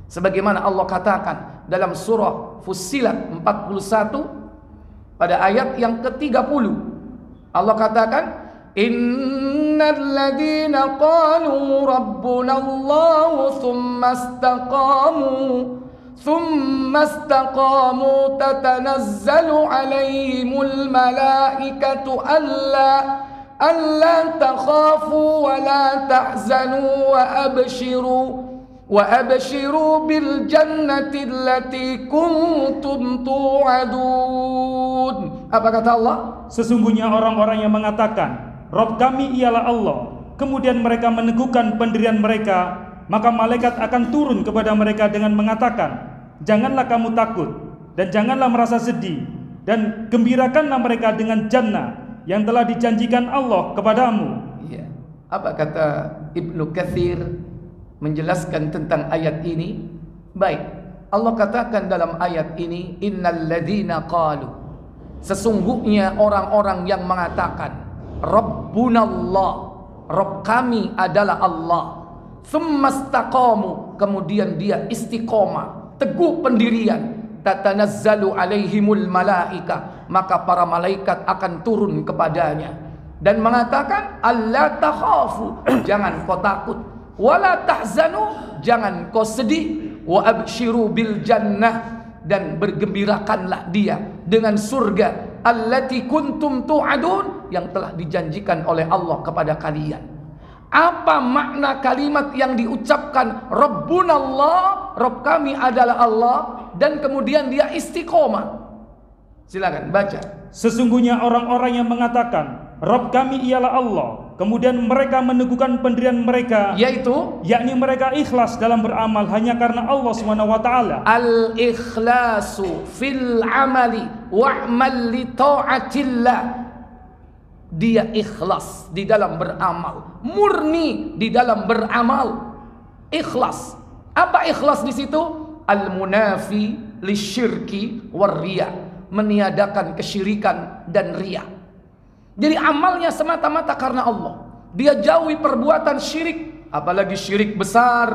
Sebagaimana Allah katakan dalam surah Fussilat 41 pada ayat yang ke-30. Allah katakan, innal ladzina qalu rabbuna Allah thumma istaqamu tatanazzalu alaihimul malaikatu alla takhafu wa la tahzanu wa abshiru bil jannati allati kuntum tu'adun. Apa kata Allah? Sesungguhnya orang-orang yang mengatakan Rabb kami ialah Allah, kemudian mereka meneguhkan pendirian mereka, maka malaikat akan turun kepada mereka dengan mengatakan, janganlah kamu takut dan janganlah merasa sedih, dan gembirakanlah mereka dengan jannah yang telah dijanjikan Allah kepadamu. Ya. Apa kata Ibnu Katsir menjelaskan tentang ayat ini? Baik, Allah katakan dalam ayat ini, innal ladzina qalu, sesungguhnya orang-orang yang mengatakan Rabbunallah, Rabb kami adalah Allah, thumma istaqamu, kemudian dia istiqomah, teguh pendirian, tatanazzalu alaihimul malaika, maka para malaikat akan turun kepadanya dan mengatakan alla takhafu, jangan kau takut, wala tahzanu, jangan kau sedih, wa absyiru bil jannah, dan bergembirakanlah dia dengan surga allati kuntum tu'adun, yang telah dijanjikan oleh Allah kepada kalian. Apa makna kalimat yang diucapkan Rabbunallah, Rabb kami adalah Allah, dan kemudian dia istiqomah? Silakan baca. Sesungguhnya orang-orang yang mengatakan Rabb kami ialah Allah, kemudian mereka meneguhkan pendirian mereka, yaitu yakni mereka ikhlas dalam beramal hanya karena Allah SWT. Al-ikhlasu fil amali wa'mal li ta'atillah. Dia ikhlas di dalam beramal, murni di dalam beramal, ikhlas. Apa ikhlas di situ? Al-munafi lisyirki war-riya, meniadakan kesyirikan dan riya. Jadi amalnya semata-mata karena Allah. Dia jauhi perbuatan syirik, apalagi syirik besar,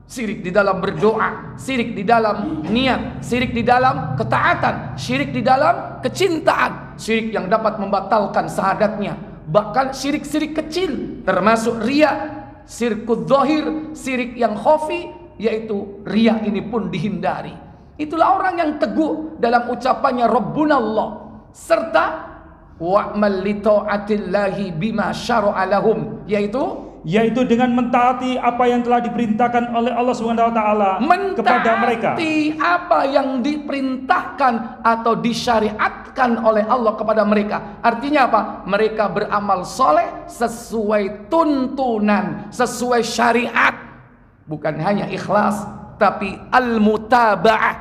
syirik di dalam berdoa, syirik di dalam niat, syirik di dalam ketaatan, syirik di dalam kecintaan, syirik yang dapat membatalkan syahadatnya, bahkan syirik-syirik kecil termasuk riya, syirkud dzahir, syirik yang khafi, yaitu riya ini pun dihindari. Itulah orang yang teguh dalam ucapannya Rabbunallah, serta wa'mal li ta'atillahi bima syara'a lahum, yaitu dengan mentaati apa yang telah diperintahkan oleh Allah SWT kepada mereka. Mentaati apa yang diperintahkan atau disyariatkan oleh Allah kepada mereka. Artinya apa? Mereka beramal soleh sesuai tuntunan, sesuai syariat. Bukan hanya ikhlas, tapi al-mutaba'ah,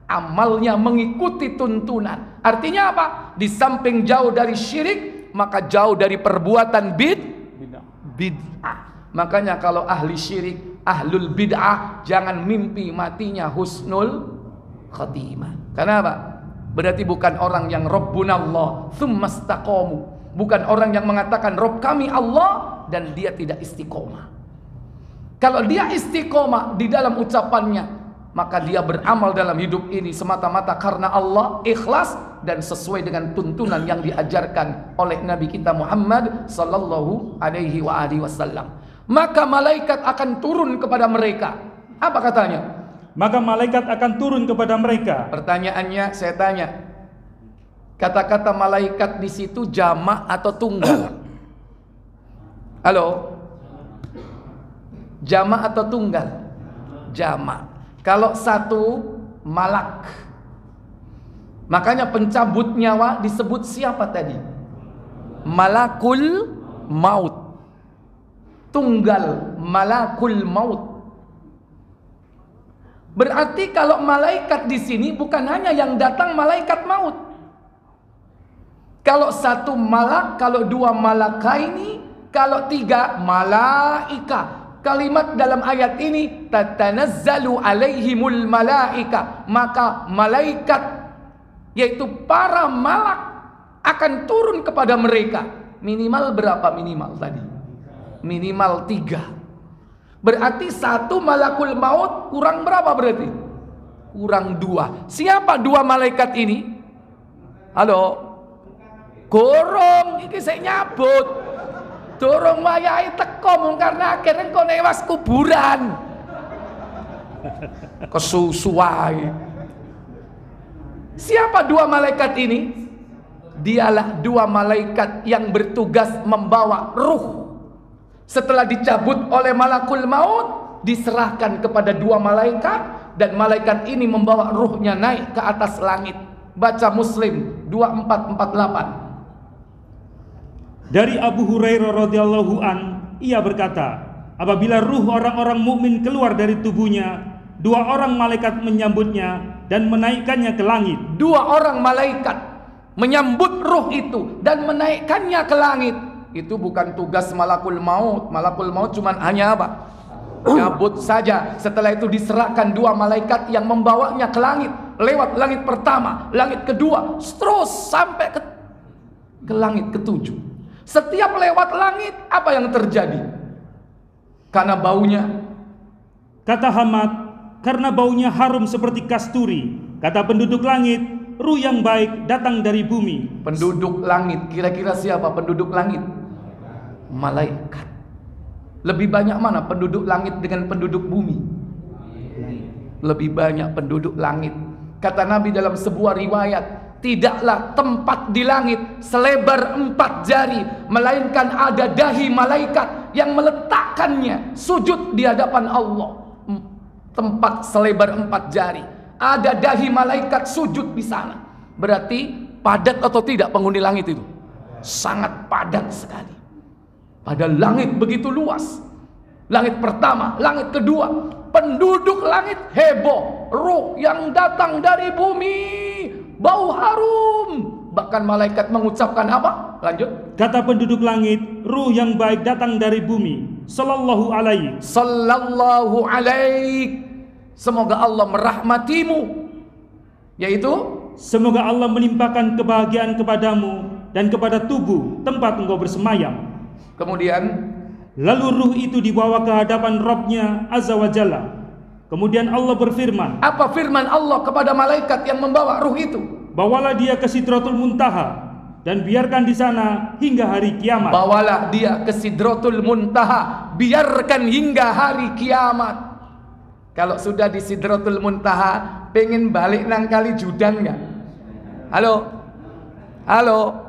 amalnya mengikuti tuntunan. Artinya apa? Di samping jauh dari syirik, maka jauh dari perbuatan bid'ah. Makanya kalau ahli syirik, ahlul bid'ah, jangan mimpi matinya husnul khatimah. Kenapa? Berarti bukan orang yang Rabbunallah tsumma istaqamu, bukan orang yang mengatakan Rabb kami Allah dan dia tidak istiqomah. Kalau dia istiqomah di dalam ucapannya, maka dia beramal dalam hidup ini semata-mata karena Allah, ikhlas dan sesuai dengan tuntunan yang diajarkan oleh Nabi kita Muhammad sallallahu alaihi wasallam. Maka malaikat akan turun kepada mereka. Apa katanya? Maka malaikat akan turun kepada mereka. Pertanyaannya saya tanya, kata-kata malaikat di situ jamak atau tunggal? Halo? Jamak atau tunggal? Jamak. Kalau satu malak, makanya pencabut nyawa disebut siapa tadi? Malakul maut. Tunggal, malakul maut. Berarti kalau malaikat di sini bukan hanya yang datang malaikat maut. Kalau satu malak, kalau dua malakaini, kalau tiga malaika. Kalimat dalam ayat ini tatanazzalu alaihimul malaika, maka malaikat yaitu para malak akan turun kepada mereka. Minimal berapa minimal tadi? Minimal 3. Berarti 1 malakul maut kurang berapa berarti? Kurang 2. Siapa 2 malaikat ini? Halo? Gorong, iki saya nyabut. Dorong wayahe teko mung karena akhirnya engko newas kuburan. Kesusuai. Siapa 2 malaikat ini? Dialah 2 malaikat yang bertugas membawa ruh. Setelah dicabut oleh malakul maut, diserahkan kepada 2 malaikat, dan malaikat ini membawa ruhnya naik ke atas langit. Baca Muslim 2448. Dari Abu Hurairah radhiyallahu an, ia berkata, apabila ruh orang-orang mukmin keluar dari tubuhnya, 2 orang malaikat menyambutnya dan menaikkannya ke langit. 2 orang malaikat menyambut ruh itu dan menaikkannya ke langit. Itu bukan tugas malakul maut. Malakul maut cuma hanya apa? Nyabut saja. Setelah itu diserahkan 2 malaikat yang membawanya ke langit. Lewat langit pertama, langit kedua, terus sampai ke langit ke-7. Setiap lewat langit, apa yang terjadi? Karena baunya. Kata Hamad, karena baunya harum seperti kasturi. Kata penduduk langit, ruh yang baik datang dari bumi. Penduduk langit, kira-kira siapa penduduk langit? Malaikat. Lebih banyak mana penduduk langit dengan penduduk bumi? Lebih banyak penduduk langit. Kata Nabi dalam sebuah riwayat, tidaklah tempat di langit selebar 4 jari, melainkan ada dahi malaikat yang meletakkannya sujud di hadapan Allah. Tempat selebar 4 jari, ada dahi malaikat sujud di sana. Berarti padat atau tidak penghuni langit itu? Sangat padat sekali. Pada langit begitu luas. Langit pertama, langit kedua, penduduk langit heboh. Ruh yang datang dari bumi, bau harum. Bahkan malaikat mengucapkan apa? Lanjut. Kata penduduk langit, ruh yang baik datang dari bumi. Sallallahu alaihi. Sallallahu alaihi. Semoga Allah merahmatimu. Yaitu, semoga Allah melimpahkan kebahagiaan kepadamu dan kepada tubuh tempat engkau bersemayam. Kemudian, lalu ruh itu dibawa ke hadapan Rabb-Nya Azza wa Jalla. Kemudian Allah berfirman. Apa firman Allah kepada malaikat yang membawa ruh itu? Bawalah dia ke Sidratul Muntaha dan biarkan di sana hingga hari kiamat. Bawalah dia ke Sidratul Muntaha, biarkan hingga hari kiamat. Kalau sudah di Sidratul Muntaha, pengen balik nang kali Judan nggak? Halo? Halo?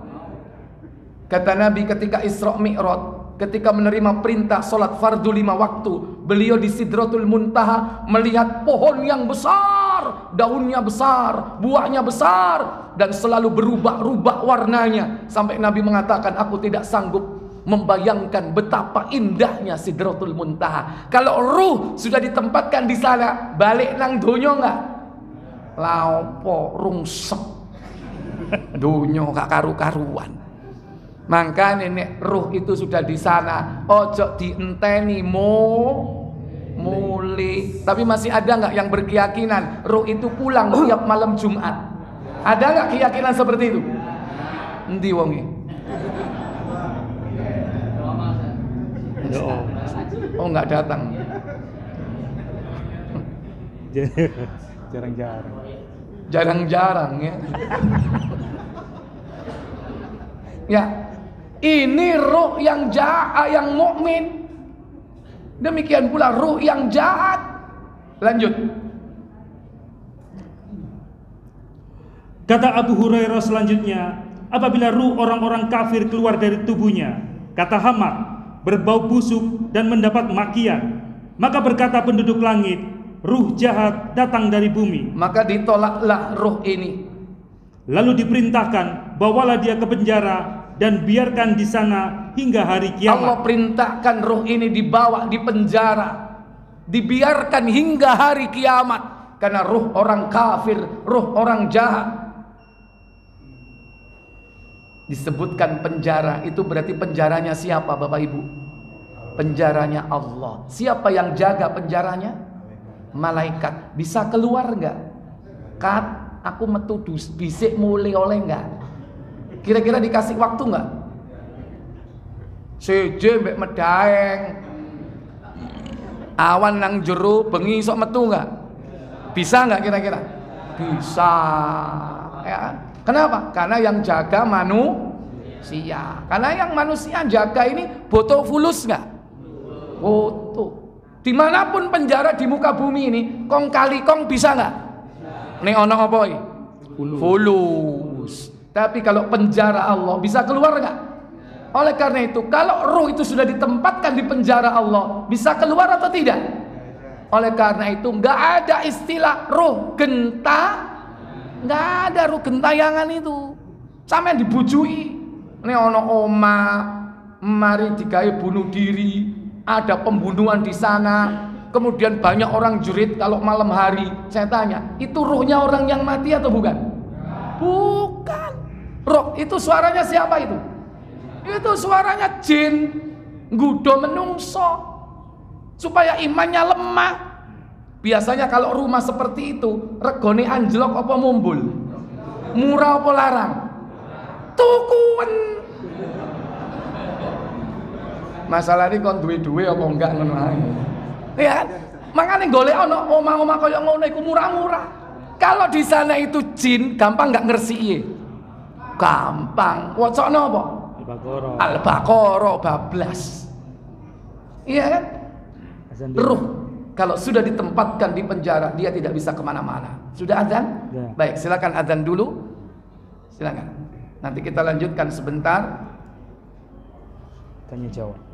Kata Nabi ketika Isra Mi'raj, ketika menerima perintah solat fardu 5 waktu, beliau di Sidratul Muntaha melihat pohon yang besar, daunnya besar, buahnya besar, dan selalu berubah-ubah warnanya, sampai Nabi mengatakan, aku tidak sanggup membayangkan betapa indahnya Sidratul Muntaha. Kalau ruh sudah ditempatkan di sana, balik nang donya enggak? Laopo rungsep donya gak karu-karuan. Maka nenek ruh itu sudah di sana, ojo dienteni muli. Tapi masih ada nggak yang berkeyakinan ruh itu pulang tiap malam Jumat? Ada nggak keyakinan seperti itu? Endi wonge? Oh nggak datang. Jarang-jarang. Jarang-jarang ya. Ya, ini ruh yang jahat, yang mukmin. Demikian pula ruh yang jahat. Lanjut. Kata Abu Hurairah selanjutnya, apabila ruh orang-orang kafir keluar dari tubuhnya, kata Hamad, berbau busuk dan mendapat makian, maka berkata penduduk langit, ruh jahat datang dari bumi. Maka ditolaklah ruh ini. Lalu diperintahkan, bawalah dia ke penjara dan biarkan di sana hingga hari kiamat. Allah perintahkan ruh ini dibawa di penjara, dibiarkan hingga hari kiamat. Karena ruh orang kafir, ruh orang jahat. Disebutkan penjara, itu berarti penjaranya siapa Bapak Ibu? Penjaranya Allah. Siapa yang jaga penjaranya? Malaikat. Bisa keluar enggak? Kat, aku metu bisik mulai oleh enggak? Kira-kira dikasih waktu nggak? Seje mbek medaeng. Awan nang jero bengi sok metu nggak? Bisa nggak kira-kira? Bisa. Ya kan? Kenapa? Karena yang jaga manusia. Karena yang manusia jaga ini boto fulus nggak? Boto. Dimanapun penjara di muka bumi ini, kong kali kong bisa nggak? Nih ono apa ini? Fulus. Tapi kalau penjara Allah bisa keluar nggak? Oleh karena itu, kalau ruh itu sudah ditempatkan di penjara Allah, bisa keluar atau tidak? Oleh karena itu, nggak ada istilah ruh genta, nggak ada ruh gentayangan itu. Sampai dibujui. Ini ono oma, mari digawe bunuh diri, ada pembunuhan di sana. Kemudian banyak orang jurit kalau malam hari. Saya tanya, itu ruhnya orang yang mati atau bukan? Bukan. Roh itu suaranya siapa itu? Itu suaranya jin nggudo menungso supaya imannya lemah. Biasanya kalau rumah seperti itu regone anjlok apa mumbul? Murah apa larang? Tukuan. Masalah ini kon duwe-duwe apa enggak ngono ae. Ya kan? Makane golek ana omah-omah kaya ngono iku murah-murah. Kalau di sana itu jin, gampang enggak ngresiki? Gampang. Wocokno apa? Al-Baqarah bablas. Iya kan? Ruh kalau sudah ditempatkan di penjara, dia tidak bisa kemana-mana. Sudah azan? Ya. Baik, silakan azan dulu. Silakan. Nanti kita lanjutkan sebentar. Tanya jawab.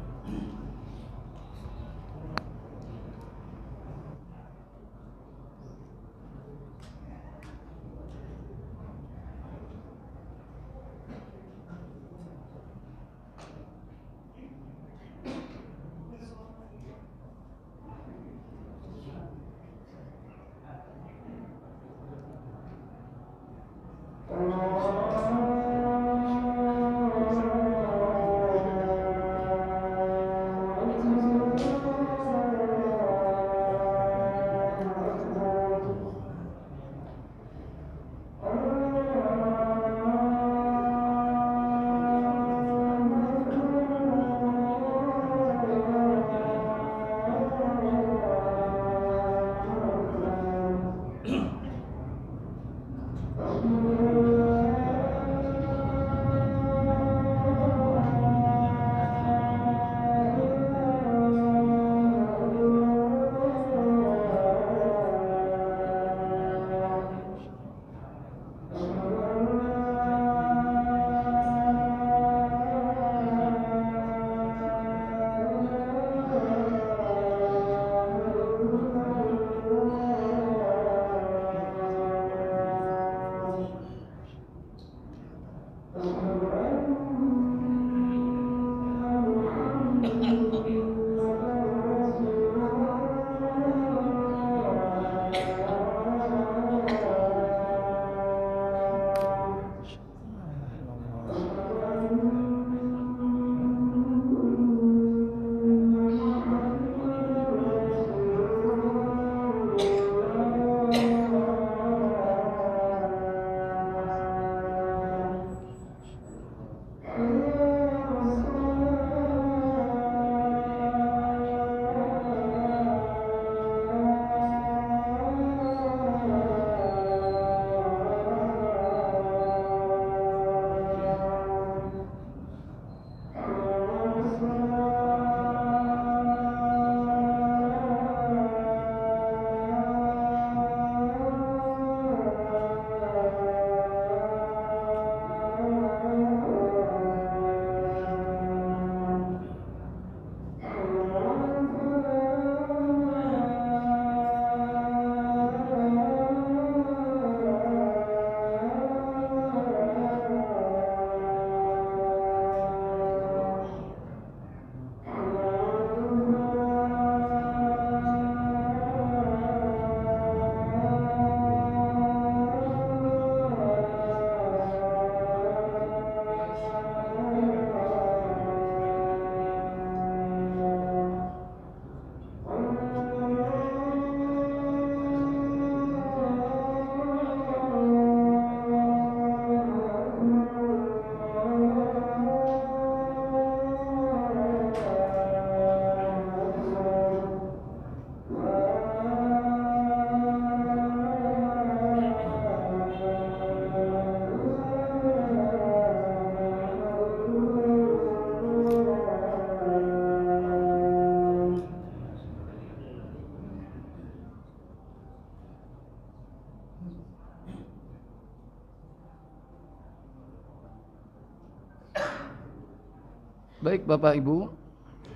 Baik Bapak Ibu,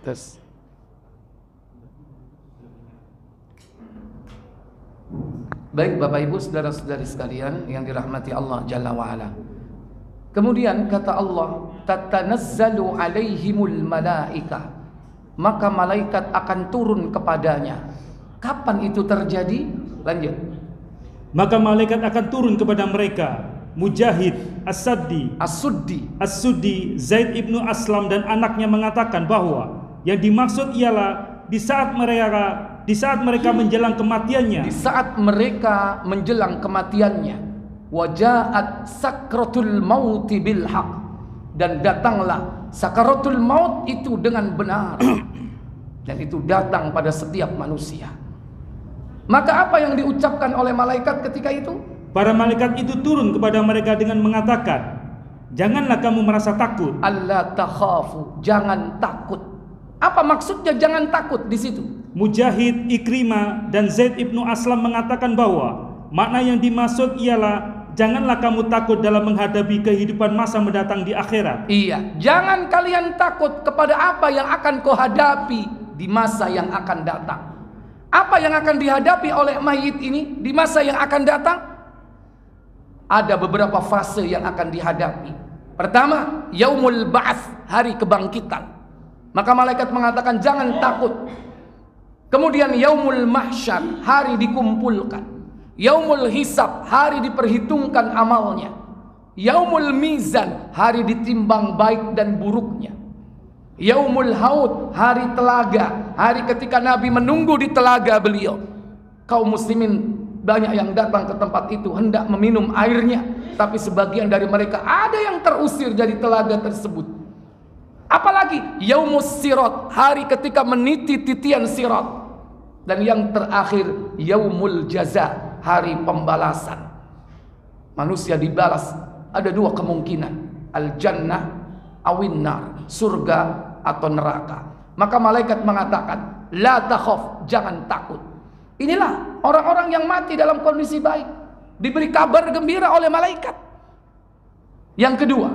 tes. Baik Bapak Ibu, saudara-saudari sekalian yang dirahmati Allah Jalla wa'ala. Kemudian kata Allah, tatanazzalu alaihimul malaikah, maka malaikat akan turun kepadanya. Kapan itu terjadi? Lanjut. Maka malaikat akan turun kepada mereka. Mujahid, As-Suddi, Zaid ibnu Aslam dan anaknya mengatakan bahwa yang dimaksud ialah di saat mereka menjelang kematiannya. Di saat mereka menjelang kematiannya. Wajaat sakratul mauti bil haq, dan datanglah sakaratul maut itu dengan benar. Dan itu datang pada setiap manusia. Maka apa yang diucapkan oleh malaikat ketika itu? Para malaikat itu turun kepada mereka dengan mengatakan, janganlah kamu merasa takut. Allah takhafu, jangan takut. Apa maksudnya jangan takut di situ? Mujahid, Ikrimah dan Zaid ibnu Aslam mengatakan bahwa makna yang dimaksud ialah janganlah kamu takut dalam menghadapi kehidupan masa mendatang di akhirat. Iya, jangan kalian takut kepada apa yang akan kau hadapi di masa yang akan datang. Apa yang akan dihadapi oleh mayit ini di masa yang akan datang? Ada beberapa fase yang akan dihadapi. Pertama, yaumul ba'ats, hari kebangkitan. Maka malaikat mengatakan jangan takut. Kemudian yaumul mahsyar, hari dikumpulkan. Yaumul hisab, hari diperhitungkan amalnya. Yaumul mizan, hari ditimbang baik dan buruknya. Yaumul haud, hari telaga, hari ketika Nabi menunggu di telaga beliau. Kaum muslimin banyak yang datang ke tempat itu hendak meminum airnya, tapi sebagian dari mereka ada yang terusir dari telaga tersebut. Apalagi yaumus sirat, hari ketika meniti titian sirat. Dan yang terakhir yaumul jaza, hari pembalasan. Manusia dibalas ada dua kemungkinan, al jannah awin nar, surga atau neraka. Maka malaikat mengatakan la takhaf, jangan takut. Inilah orang-orang yang mati dalam kondisi baik, diberi kabar gembira oleh malaikat. Yang kedua,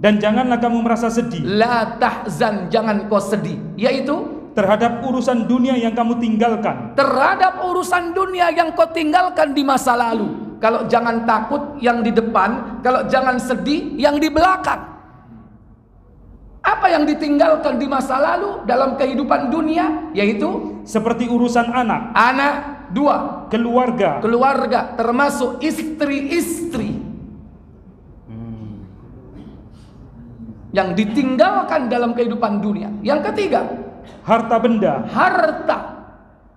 dan janganlah kamu merasa sedih. La tahzan, jangan kau sedih, yaitu terhadap urusan dunia yang kamu tinggalkan. Terhadap urusan dunia yang kau tinggalkan di masa lalu. Kalau jangan takut yang di depan, kalau jangan sedih yang di belakang. Apa yang ditinggalkan di masa lalu dalam kehidupan dunia? Yaitu seperti urusan anak. Anak, dua. Keluarga. Keluarga, termasuk istri-istri. Yang ditinggalkan dalam kehidupan dunia. Yang ketiga, harta benda. Harta.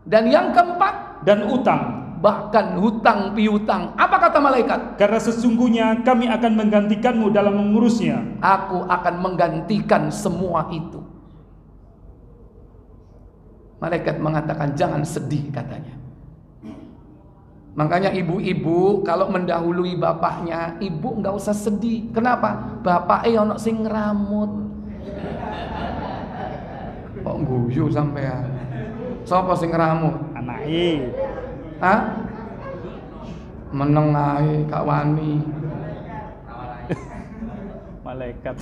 Dan yang keempat, dan utang. Bahkan hutang piutang. Apa kata malaikat? Karena sesungguhnya kami akan menggantikanmu dalam mengurusnya. Aku akan menggantikan semua itu. Malaikat mengatakan jangan sedih, katanya. Makanya ibu-ibu kalau mendahului bapaknya, ibu nggak usah sedih. Kenapa? Bapaknya ono sing ngeramut. Kok guyu sampean? Sapa sing ngeramut? Anake. Hah? Meneng ae Kak Wani. Malaikat.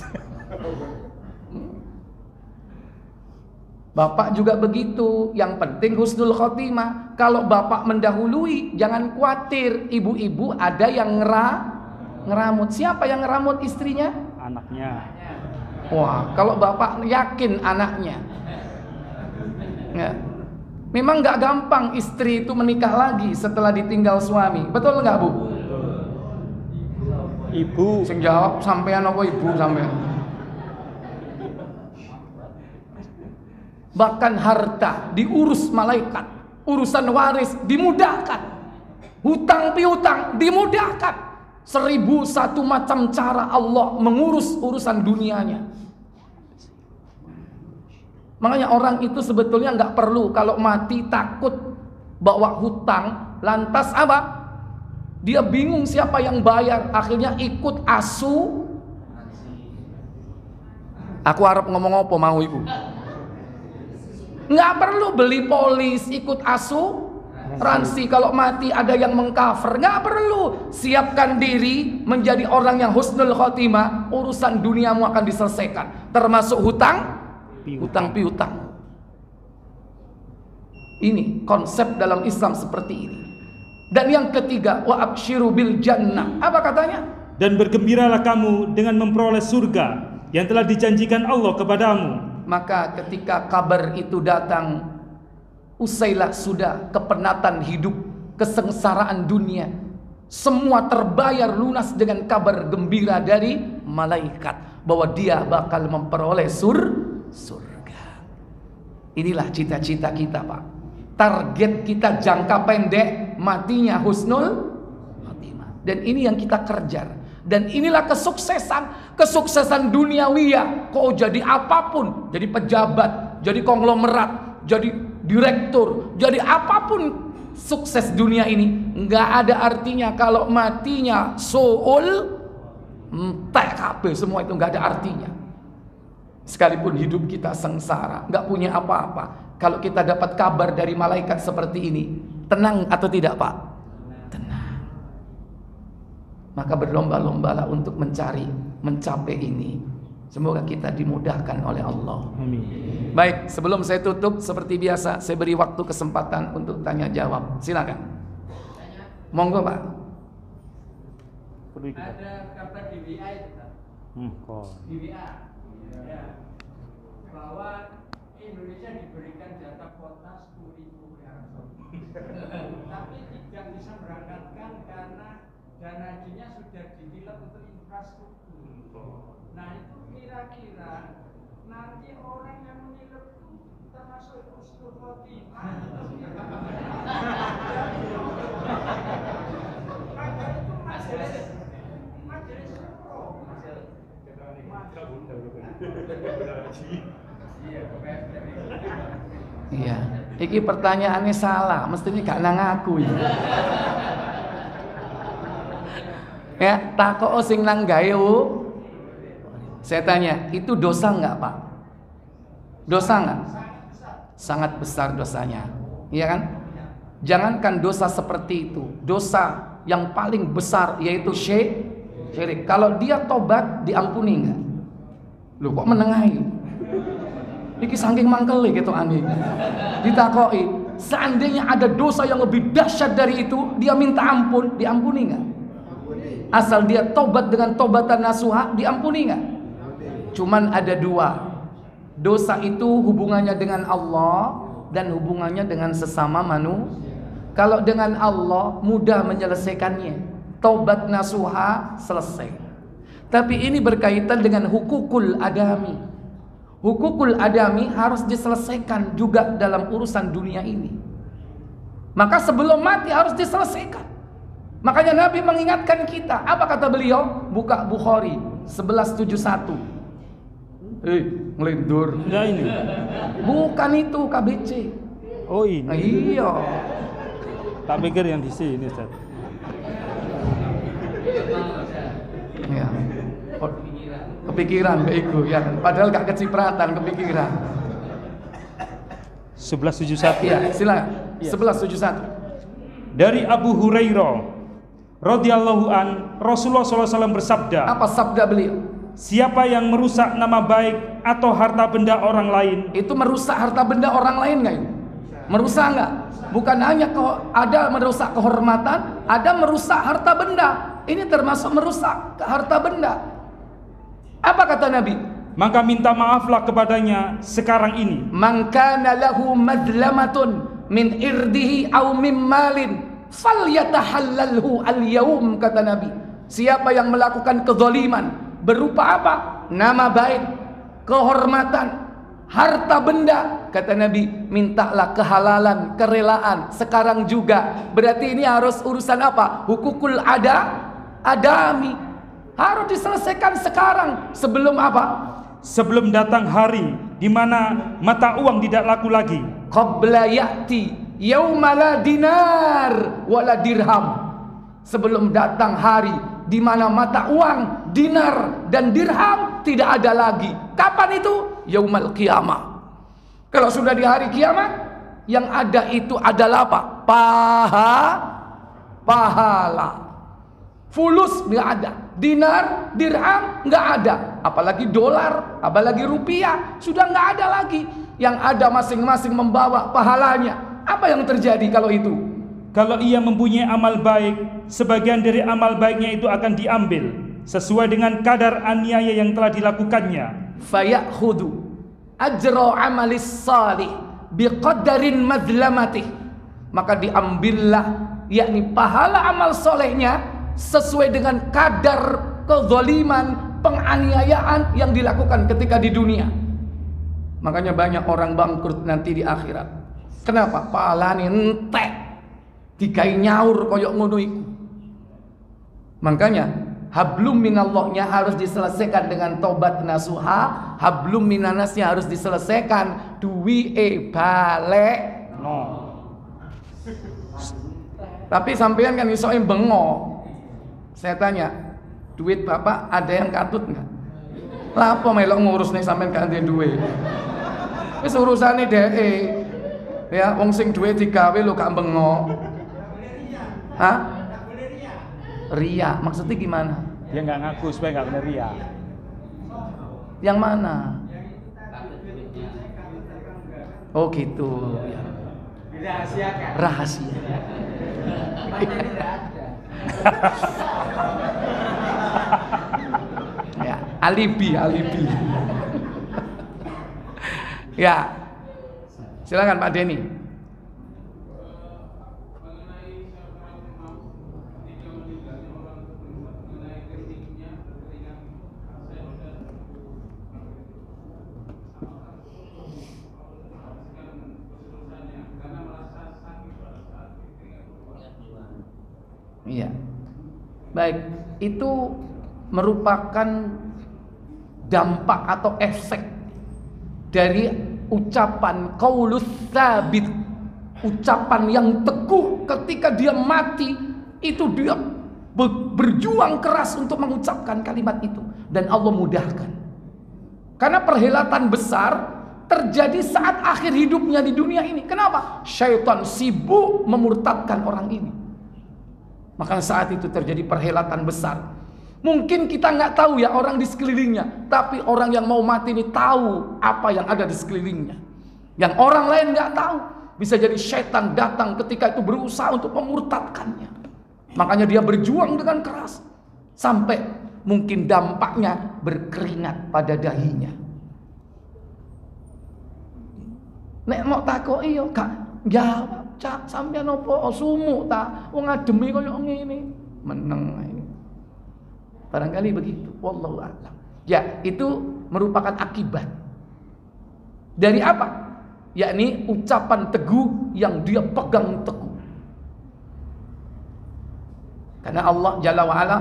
Bapak juga begitu. Yang penting husnul khotimah. Kalau bapak mendahului, jangan khawatir. Ibu-ibu ada yang ngeramut. Siapa yang ngeramut istrinya? Anaknya. Wah, kalau bapak yakin anaknya. Ya. Memang gak gampang istri itu menikah lagi setelah ditinggal suami. Betul nggak, Bu? Ibu. Sing jawab sampean apa ibu sampean? Bahkan harta diurus malaikat, urusan waris dimudahkan, hutang piutang dimudahkan. 1001 macam cara Allah mengurus urusan dunianya. Makanya orang itu sebetulnya nggak perlu kalau mati takut bawa hutang, lantas apa? Dia bingung siapa yang bayar, akhirnya ikut asu. Aku harap ngomong apa mau ibu? Nggak perlu beli polis, ikut toleransi. Kalau mati ada yang mengkafir, nggak perlu. Siapkan diri menjadi orang yang husnul khotimah, urusan duniamu akan diselesaikan, termasuk hutang piutang. Ini konsep dalam Islam seperti ini. Dan yang ketiga, wa absyiru bil jannah. Apa katanya? Dan bergembiralah kamu dengan memperoleh surga yang telah dijanjikan Allah kepadamu. Maka ketika kabar itu datang, usailah sudah kepenatan hidup, kesengsaraan dunia, semua terbayar lunas dengan kabar gembira dari malaikat bahwa dia bakal memperoleh surga. Inilah cita-cita kita, Pak. Target kita jangka pendek, matinya husnul khotimah. Dan ini yang kita kejar. Dan inilah kesuksesan duniawiyah. Kau jadi apapun, jadi pejabat, jadi konglomerat, jadi direktur, jadi apapun sukses dunia ini, nggak ada artinya kalau matinya suul TKP, semua itu nggak ada artinya. Sekalipun hidup kita sengsara, nggak punya apa-apa, kalau kita dapat kabar dari malaikat seperti ini, tenang atau tidak, Pak? Tenang. Maka berlomba-lombalah untuk mencapai ini. Semoga kita dimudahkan oleh Allah. Amin. Baik, sebelum saya tutup, seperti biasa saya beri waktu kesempatan untuk tanya jawab. Silakan. Monggo, Pak. Ada kabar di WA itu, Pak. Di WA. Ya. Bahwa Indonesia diberikan jatah kuota 10.000 ya. Tapi tidak bisa berangkatkan karena dana hajinya sudah ditilep untuk infrastruktur. Nah, itu kira-kira nanti orang yang menilep itu termasuk husnul khotimah atau tidak? Maka itu majelis syuro. Iya, iki pertanyaannya salah, mestinya gak nang aku ya. Ya, takok sing nang gawe. Saya tanya, itu dosa enggak, Pak? Dosa enggak? Sangat besar dosanya. Iya kan? Jangankan dosa seperti itu, dosa yang paling besar yaitu syirik. Kalau dia tobat diampuni enggak? Lu kok menengahi? Iki saking mangkele gitu aneh. Ditakoki, seandainya ada dosa yang lebih dahsyat dari itu, dia minta ampun, diampuni enggak? Asal dia tobat dengan tobatan nasuha, diampuni enggak? Cuman ada dua. Dosa itu hubungannya dengan Allah dan hubungannya dengan sesama manusia. Kalau dengan Allah mudah menyelesaikannya, tobat nasuha selesai. Tapi ini berkaitan dengan hukukul adami. Hukukul adami harus diselesaikan juga dalam urusan dunia ini. Maka sebelum mati harus diselesaikan. Makanya Nabi mengingatkan kita. Apa kata beliau? Buka Bukhari 1171. Ngelindur. Ya ini. Bukan itu KBC. Oh ini. Iya. Tak pikir yang di sini, Ustaz. Ya. Oh, kepikiran bego ya. Padahal gak kecipratan, kepikiran. 1171. Ya, silakan. Ya. 1171. Dari Abu Hurairah radhiyallahu an, Rasulullah SAW bersabda, Apa sabda beliau? siapa yang merusak nama baik atau harta benda orang lain, Itu merusak harta benda orang lain nggak itu? Merusak nggak? Bukan hanya ada merusak kehormatan, ada merusak harta benda. Ini termasuk merusak harta benda. Apa kata Nabi? maka minta maaflah kepadanya sekarang ini. Man kana lahu madlamatun min irdihi aw min malin falyatahallalhu al-yaum, kata Nabi. Siapa yang melakukan kezaliman berupa apa? Nama baik, kehormatan, harta benda, kata Nabi, mintalah kehalalan, kerelaan sekarang juga. Berarti ini harus urusan apa? Hukukul adami. Harus diselesaikan sekarang. Sebelum apa? Sebelum datang hari di mana mata uang tidak laku lagi. Qabla ya'ti yauma la dinar wala dirham. Sebelum datang hari di mana mata uang, dinar dan dirham tidak ada lagi. Kapan itu? Yaumal qiyamah. Kalau sudah di hari kiamat, Yang ada itu adalah apa? Pahala. Fulus nggak ada, dinar, dirham nggak ada, apalagi dolar, apalagi rupiah, sudah nggak ada lagi. Yang ada masing-masing membawa pahalanya. Apa yang terjadi kalau itu? Kalau ia mempunyai amal baik, sebagian dari amal baiknya itu akan diambil sesuai dengan kadar aniaya yang telah dilakukannya. Fayakhudhu ajra amalis salih biqadarin madlamatih, maka diambillah yakni pahala amal solehnya sesuai dengan kadar kezaliman, penganiayaan yang dilakukan ketika di dunia. Makanya banyak orang bangkrut nanti di akhirat. Kenapa? Pahalane entek, digawe nyaur koyok ngono iku. Makanya hablum minallahnya harus diselesaikan dengan tobat nasuha, hablum minanasnya harus diselesaikan duwi balik. Tapi sampean kan iso bengok. Saya tanya, duit bapak ada yang katut nggak? Lah apa melok ngurus nih sampean gak ada duit? Wis urusane dhek. Ya wong sing duwe digawe lho gak bengok. Hah? Ria, maksudnya gimana? Dia nggak ngaku supaya nggak benar ria. Yang mana? Oh gitu. Ya. Dirahasiakan. Rahasia. Ya, alibi. Ya. Silakan Pak Denny. Iya. Baik, itu merupakan dampak atau efek dari ucapan qaulus tsabit, ucapan yang teguh ketika dia mati, itu dia berjuang keras untuk mengucapkan kalimat itu dan Allah mudahkan. Karena perhelatan besar terjadi saat akhir hidupnya di dunia ini. Kenapa? Syaitan sibuk memurtadkan orang ini. Maka saat itu terjadi perhelatan besar. Mungkin kita nggak tahu ya orang di sekelilingnya, tapi orang yang mau mati ini tahu apa yang ada di sekelilingnya. Yang orang lain nggak tahu. Bisa jadi syaitan datang ketika itu berusaha untuk memurtadkannya. Makanya dia berjuang dengan keras sampai mungkin dampaknya berkeringat pada dahinya. Nek mau takoki yo gak jawab. Cak sampeyan opo sumuk ta wong ademe koyo ngene meneng ini. Barangkali begitu, wallahu a'lam. Ya, itu merupakan akibat dari apa? Yakni ucapan teguh yang dia pegang teguh. Karena Allah Jalla wa Ala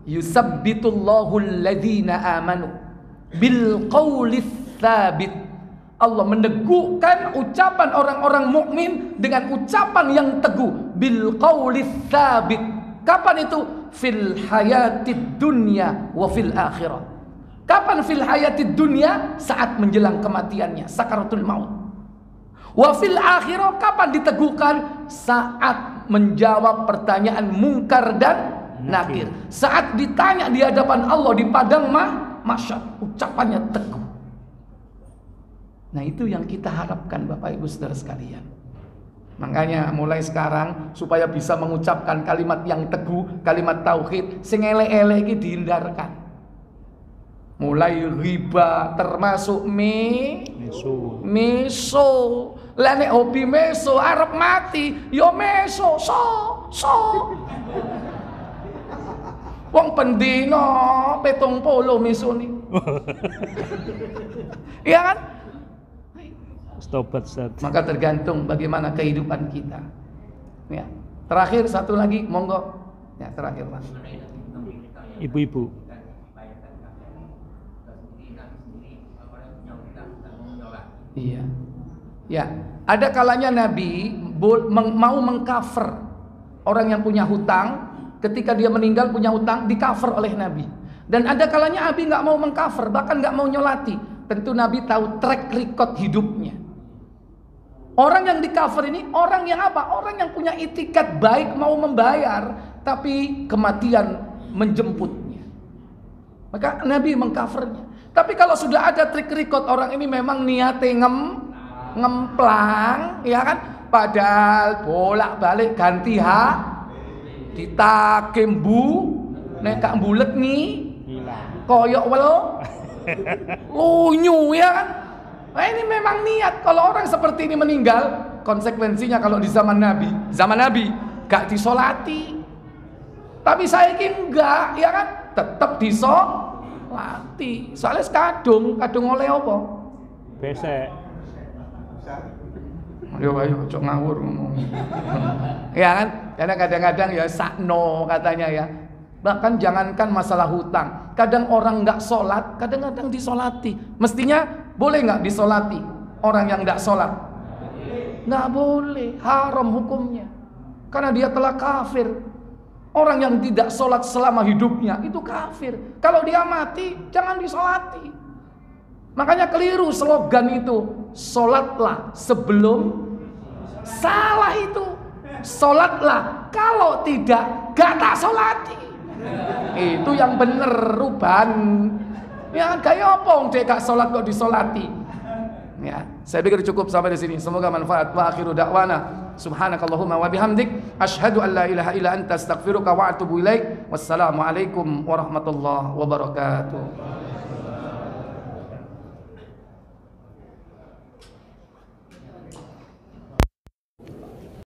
yusabbitullahu alladhina amanu bil qaulis tsabit. Allah meneguhkan ucapan orang-orang mukmin dengan ucapan yang teguh bil qaulis tsabit. Kapan itu? Fil hayatid dunya wa fil akhirah. Kapan fil hayatid dunya? Saat menjelang kematiannya, sakaratul maut. Wa fil akhirah kapan diteguhkan? Saat menjawab pertanyaan mungkar dan nakir. Saat ditanya di hadapan Allah di padang mahsyar, ucapannya teguh. Nah itu yang kita harapkan Bapak Ibu Saudara sekalian. Makanya mulai sekarang supaya bisa mengucapkan kalimat yang teguh, kalimat tauhid, sing elek-elek iki dihindarkan. Mulai riba termasuk meso. Lah nek hobi meso arep mati, yo meso so. Wong pendino 70 meso ni. Iya kan? Tobat Ustaz. Maka tergantung bagaimana kehidupan kita. Ya. Terakhir satu lagi, monggo. Ya, terakhir Mas. Ibu-ibu. Iya. Ya, ada kalanya Nabi mau mengcover orang yang punya hutang, ketika dia meninggal punya hutang di-cover oleh Nabi. Dan ada kalanya Nabi nggak mau mengcover, bahkan nggak mau nyolati. Tentu Nabi tahu track record hidupnya. Orang yang di cover ini orang yang apa? Orang yang punya itikat baik, mau membayar, tapi kematian menjemputnya. Maka Nabi mengcovernya. Tapi kalau sudah ada trik record, orang ini memang niatnya ngemplang, ya kan? Padahal bolak-balik ganti ditakembu, nekak bulet nih, koyok wel, lunyu, ya kan? Nah, ini memang niat. Kalau orang seperti ini meninggal, konsekuensinya kalau di zaman Nabi gak disolati. Tapi saya ini enggak, ya kan? Tetap disolati. Soalnya kadung oleh apa? Besek. Ayo cok ngawur ngomong. Ya kan? Karena kadang-kadang ya sakno katanya ya. Bahkan jangankan masalah hutang, kadang orang nggak sholat, kadang-kadang disolati. Mestinya boleh nggak disolati orang yang nggak sholat? Nggak boleh, haram hukumnya. Karena dia telah kafir. Orang yang tidak sholat selama hidupnya itu kafir. Kalau dia mati, jangan disolati. Makanya keliru slogan itu, sholatlah sebelum salah itu. Sholatlah, kalau tidak gak tak sholati. Itu yang bener ruban. Ya kayak apa dek gak sholat kok disolati. Ya, saya pikir cukup sampai di sini. Semoga manfaat. Wa akhiru da'wana subhanakallahumma wa bihamdik asyhadu an la ilaha illa anta astaghfiruka wa atubu ilaik. Wassalamualaikum warahmatullahi wabarakatuh.